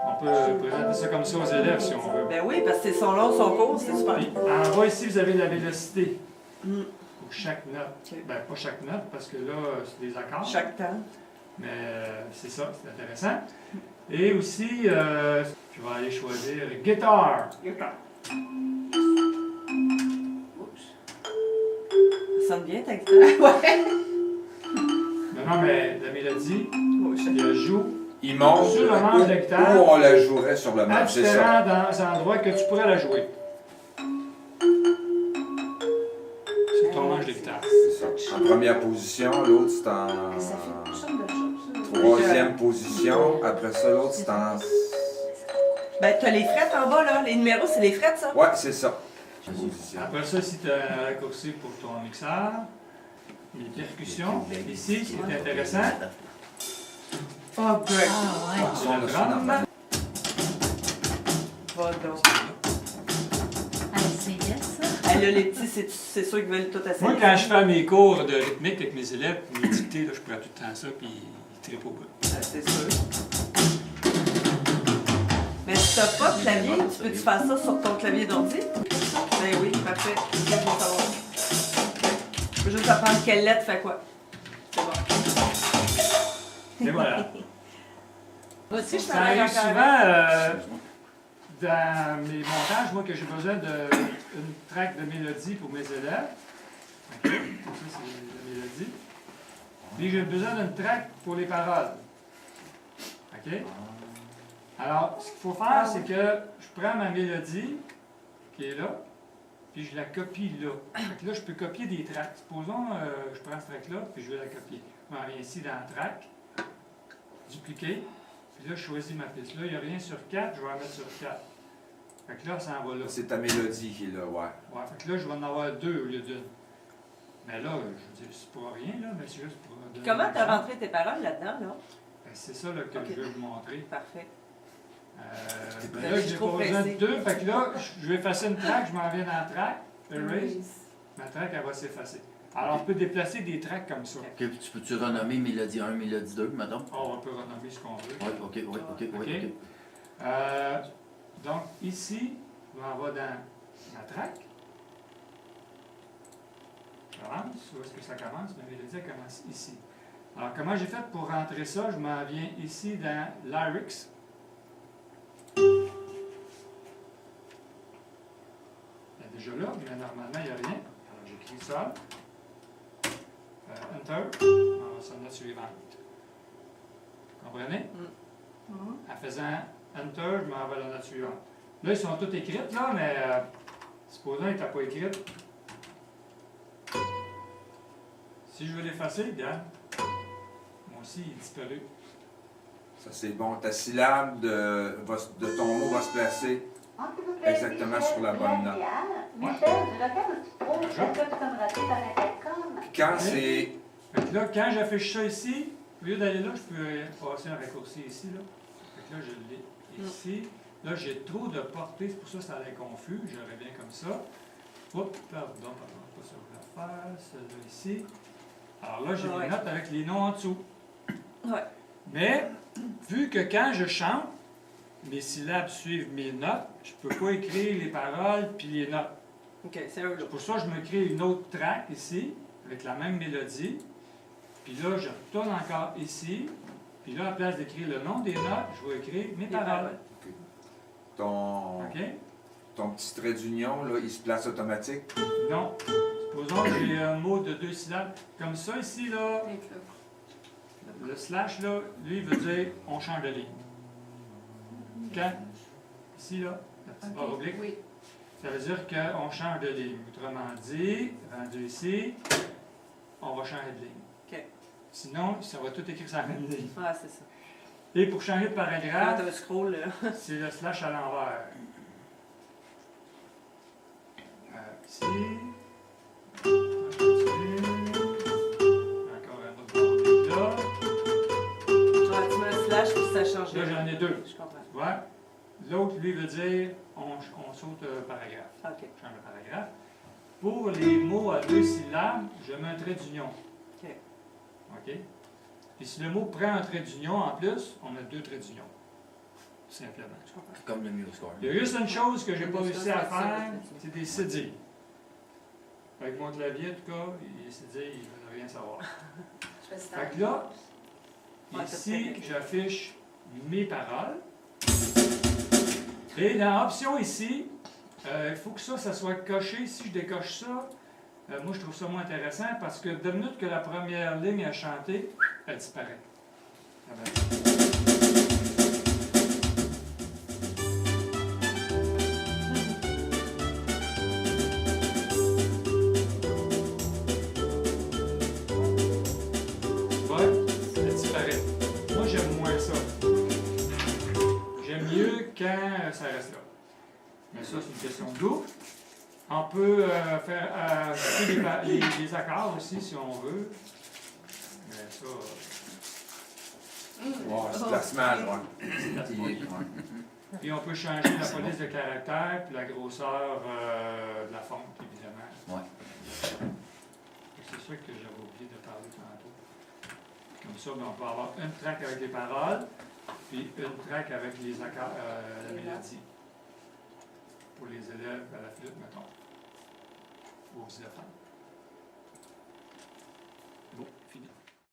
[SPEAKER 3] On peut présenter ça comme ça aux élèves si on veut.
[SPEAKER 1] Ben oui, parce que ces sons-là sont courts, c'est super.
[SPEAKER 3] Puis, en bas ici, vous avez la vélocité
[SPEAKER 1] Mm.
[SPEAKER 3] pour chaque note.
[SPEAKER 1] Ok.
[SPEAKER 3] Ben, pas chaque note, parce que là, c'est des accords.
[SPEAKER 1] Chaque temps.
[SPEAKER 3] Mais c'est ça, c'est intéressant. Et aussi, je vais aller choisir guitare.
[SPEAKER 1] sonne bien ta guitare.
[SPEAKER 2] Ouais.
[SPEAKER 3] Non, mais la mélodie,
[SPEAKER 1] Oh, je-
[SPEAKER 3] il la joue
[SPEAKER 5] Il monte
[SPEAKER 3] Sur le manche de guitare.
[SPEAKER 5] où on la jouerait sur le
[SPEAKER 3] à
[SPEAKER 5] manche, c'est ça.
[SPEAKER 3] différents endroits que tu pourrais la jouer. C'est ton manche de guitare.
[SPEAKER 5] C'est ça. En première position, l'autre c'est en
[SPEAKER 2] Ça fait toutes sortes de choses.
[SPEAKER 5] troisième position. Après ça, l'autre c'est en...
[SPEAKER 1] Ben, t'as les frettes en bas, là. Les numéros, c'est les frettes, ça.
[SPEAKER 5] Ouais, c'est ça. Position.
[SPEAKER 3] Après ça, si tu as un raccourci pour ton mixeur, les percussions, ici, ce qui est intéressant,
[SPEAKER 1] Oh, ben.
[SPEAKER 6] Ah ouais.
[SPEAKER 5] Ouais, ça, on a ça normal.
[SPEAKER 1] Va donc.
[SPEAKER 6] Ah, c'est yes, ça.
[SPEAKER 1] Hey, là, les petits, c'est sûr qu'ils veulent tout essayer.
[SPEAKER 3] moi, quand je fais mes cours de rythmique avec mes élèves, mes dictées, là, je pourrais tout le temps ça, puis ils trippent au bout.
[SPEAKER 1] C'est sûr. Mais si t'as pas de clavier, tu peux-tu faire ça sur ton clavier d'ordi? Ben oui, parfait. Je veux savoir. Je veux juste apprendre quelle lettre fait quoi. C'est bon.
[SPEAKER 3] Et voilà.
[SPEAKER 1] Moi aussi, je
[SPEAKER 3] Ça
[SPEAKER 1] travaille
[SPEAKER 3] arrive
[SPEAKER 1] encore
[SPEAKER 3] souvent
[SPEAKER 1] avec.
[SPEAKER 3] dans mes montages, moi, que j'ai besoin d'une track de mélodie pour mes élèves. OK? Ça, c'est la mélodie. Puis j'ai besoin d'une track pour les paroles. OK? Alors, ce qu'il faut faire, c'est que je prends ma mélodie, qui est là, puis je la copie là. Fait que là, je peux copier des tracks. Supposons, je prends cette track-là, puis je vais la copier. Je m'en viens ici dans la track, dupliquer, puis là, je choisis ma piste. Là, il n'y a rien sur 4, je vais la mettre sur 4. Fait que là, ça en va là.
[SPEAKER 5] C'est ta mélodie qui est là, ouais.
[SPEAKER 3] Ouais, fait que là, je vais en avoir 2 au lieu d'une. Mais là, je veux dire, c'est pas rien, là, mais c'est juste pour... donner
[SPEAKER 1] Comment
[SPEAKER 3] un
[SPEAKER 1] t'as
[SPEAKER 3] exemple.
[SPEAKER 1] rentré tes paroles là-dedans, là?
[SPEAKER 3] Ben, c'est ça là, que
[SPEAKER 1] Ok.
[SPEAKER 3] je veux vous montrer.
[SPEAKER 1] Parfait.
[SPEAKER 3] Ben
[SPEAKER 1] Ben,
[SPEAKER 3] là,
[SPEAKER 1] je
[SPEAKER 3] j'ai
[SPEAKER 1] suis
[SPEAKER 3] pas
[SPEAKER 1] trop
[SPEAKER 3] besoin de
[SPEAKER 1] pressée.
[SPEAKER 3] 2, fait que là, je vais effacer une track, je m'en viens dans la track, erase, ma track, elle va s'effacer. Alors, on peut déplacer des tracks comme ça.
[SPEAKER 4] Ok, puis tu peux-tu renommer Mélodie 1, Mélodie 2, mettons?
[SPEAKER 3] Oh, on peut renommer ce qu'on veut.
[SPEAKER 4] Oui, ok, oui, ok,
[SPEAKER 3] Ok.
[SPEAKER 4] oui, ok.
[SPEAKER 3] Donc, ici, je m'en vais dans ma track. Je commence. Où est-ce que ça commence? Ma mélodie, elle commence ici. Alors, comment j'ai fait pour rentrer ça? Je m'en viens ici dans Lyrics. Il y a déjà là, mais normalement, il n'y a rien. Alors, j'écris ça. Enter. On va sur la note suivante. Comprenez? En faisant Enter, je m'en vais à la note suivante. Là, ils sont toutes écrites, là, mais supposons qu'elles n'étaient pas écrites. Si je veux l'effacer, regarde. Moi aussi, il est disparu.
[SPEAKER 5] Ça, c'est bon. Ta syllabe de ton mot va se placer exactement sur la bonne note.
[SPEAKER 7] Michel, du local où tu te trouves, est-ce que tu peux me rappeler par Intercom?
[SPEAKER 5] Puis quand c'est...
[SPEAKER 3] Fait que là, quand j'affiche ça ici, au lieu d'aller là, je peux passer un raccourci ici, là. Fait que là, je l'ai ici. Là, j'ai trop de portée, c'est pour ça que ça allait confus. J'aurais bien comme ça. Oups, pardon, pas ça, je vais faire. Celle-là ici. Alors là, j'ai
[SPEAKER 1] Ouais.
[SPEAKER 3] des notes avec les noms en dessous.
[SPEAKER 1] Ouais.
[SPEAKER 3] Mais, vu que quand je chante, mes syllabes suivent mes notes, je ne peux pas écrire les paroles puis les notes.
[SPEAKER 1] OK, c'est eux, là.
[SPEAKER 3] C'est pour ça que je me crée une autre track ici, avec la même mélodie. Puis là, je retourne encore ici. Puis là, à la place d'écrire le nom des notes, je vais écrire mes paroles.
[SPEAKER 5] Ton,
[SPEAKER 3] OK?
[SPEAKER 5] ton petit trait d'union, là, il se place automatique.
[SPEAKER 3] Non. Supposons que j'ai un mot de 2 syllabes. Comme ça, ici, là, le slash, là, lui, il veut dire on change de ligne. Quand? Ici, là, la petite barre oblique.
[SPEAKER 2] Oui.
[SPEAKER 3] Ça veut dire qu'on change de ligne. Autrement dit, rendu ici, on va changer de ligne.
[SPEAKER 1] OK.
[SPEAKER 3] Sinon, ça va tout écrire sur la même ligne.
[SPEAKER 1] Ouais, c'est ça.
[SPEAKER 3] Et pour changer de
[SPEAKER 1] Quand
[SPEAKER 3] paragraphe,
[SPEAKER 1] t'as un scroll, là.
[SPEAKER 3] c'est le slash à l'envers. Ici. On continue. Encore un autre barre oblique là.
[SPEAKER 1] Ouais, tu mets un slash, puis ça change.
[SPEAKER 3] Là, j'en ai 2.
[SPEAKER 1] Je comprends.
[SPEAKER 3] Tu vois? L'autre, lui, veut dire on saute paragraphe.
[SPEAKER 1] OK.
[SPEAKER 3] Je change le paragraphe. Pour les mots à 2 syllabes, je mets un trait d'union.
[SPEAKER 1] OK.
[SPEAKER 3] OK? Puis si le mot prend un trait d'union en plus, on a 2 traits d'union. Tout simplement.
[SPEAKER 1] Je comprends.
[SPEAKER 4] C'est comme le MuseScore.
[SPEAKER 3] Il y a juste une chose que j'ai pas
[SPEAKER 1] Oui,
[SPEAKER 3] réussi
[SPEAKER 1] ça,
[SPEAKER 3] à
[SPEAKER 1] ça, ça,
[SPEAKER 3] faire,
[SPEAKER 1] ça.
[SPEAKER 3] c'est des cédilles. Avec mon clavier, en tout cas, les cédilles, ils ne veulent rien savoir. Fait que là,
[SPEAKER 1] Ouais,
[SPEAKER 3] ici,
[SPEAKER 1] c'est
[SPEAKER 3] j'affiche mes paroles. Et dans Options ici, il faut que ça soit coché. Si je décoche ça, moi, je trouve ça moins intéressant parce que de minute que la première ligne a chanté, elle disparaît. Ah ben, ouais, elle disparaît. Moi, j'aime moins ça. J'aime mieux quand ça reste là. Mais ça, c'est une question de goût. On peut faire ajouter les accords aussi, si on veut. Mais ça,
[SPEAKER 5] Ouais, c'est de la smash, ouais.
[SPEAKER 3] c'est la
[SPEAKER 5] Puis,
[SPEAKER 3] folie.
[SPEAKER 5] ouais.
[SPEAKER 3] Puis on peut changer la police de caractère puis la grosseur de la fonte, évidemment.
[SPEAKER 4] Ouais.
[SPEAKER 3] C'est ça que j'avais oublié de parler tantôt. Comme ça, ben, on peut avoir une track avec les paroles, puis une track avec les accords, la mélodie. Pour les élèves à la flûte, mettons. Ou aux xylophones.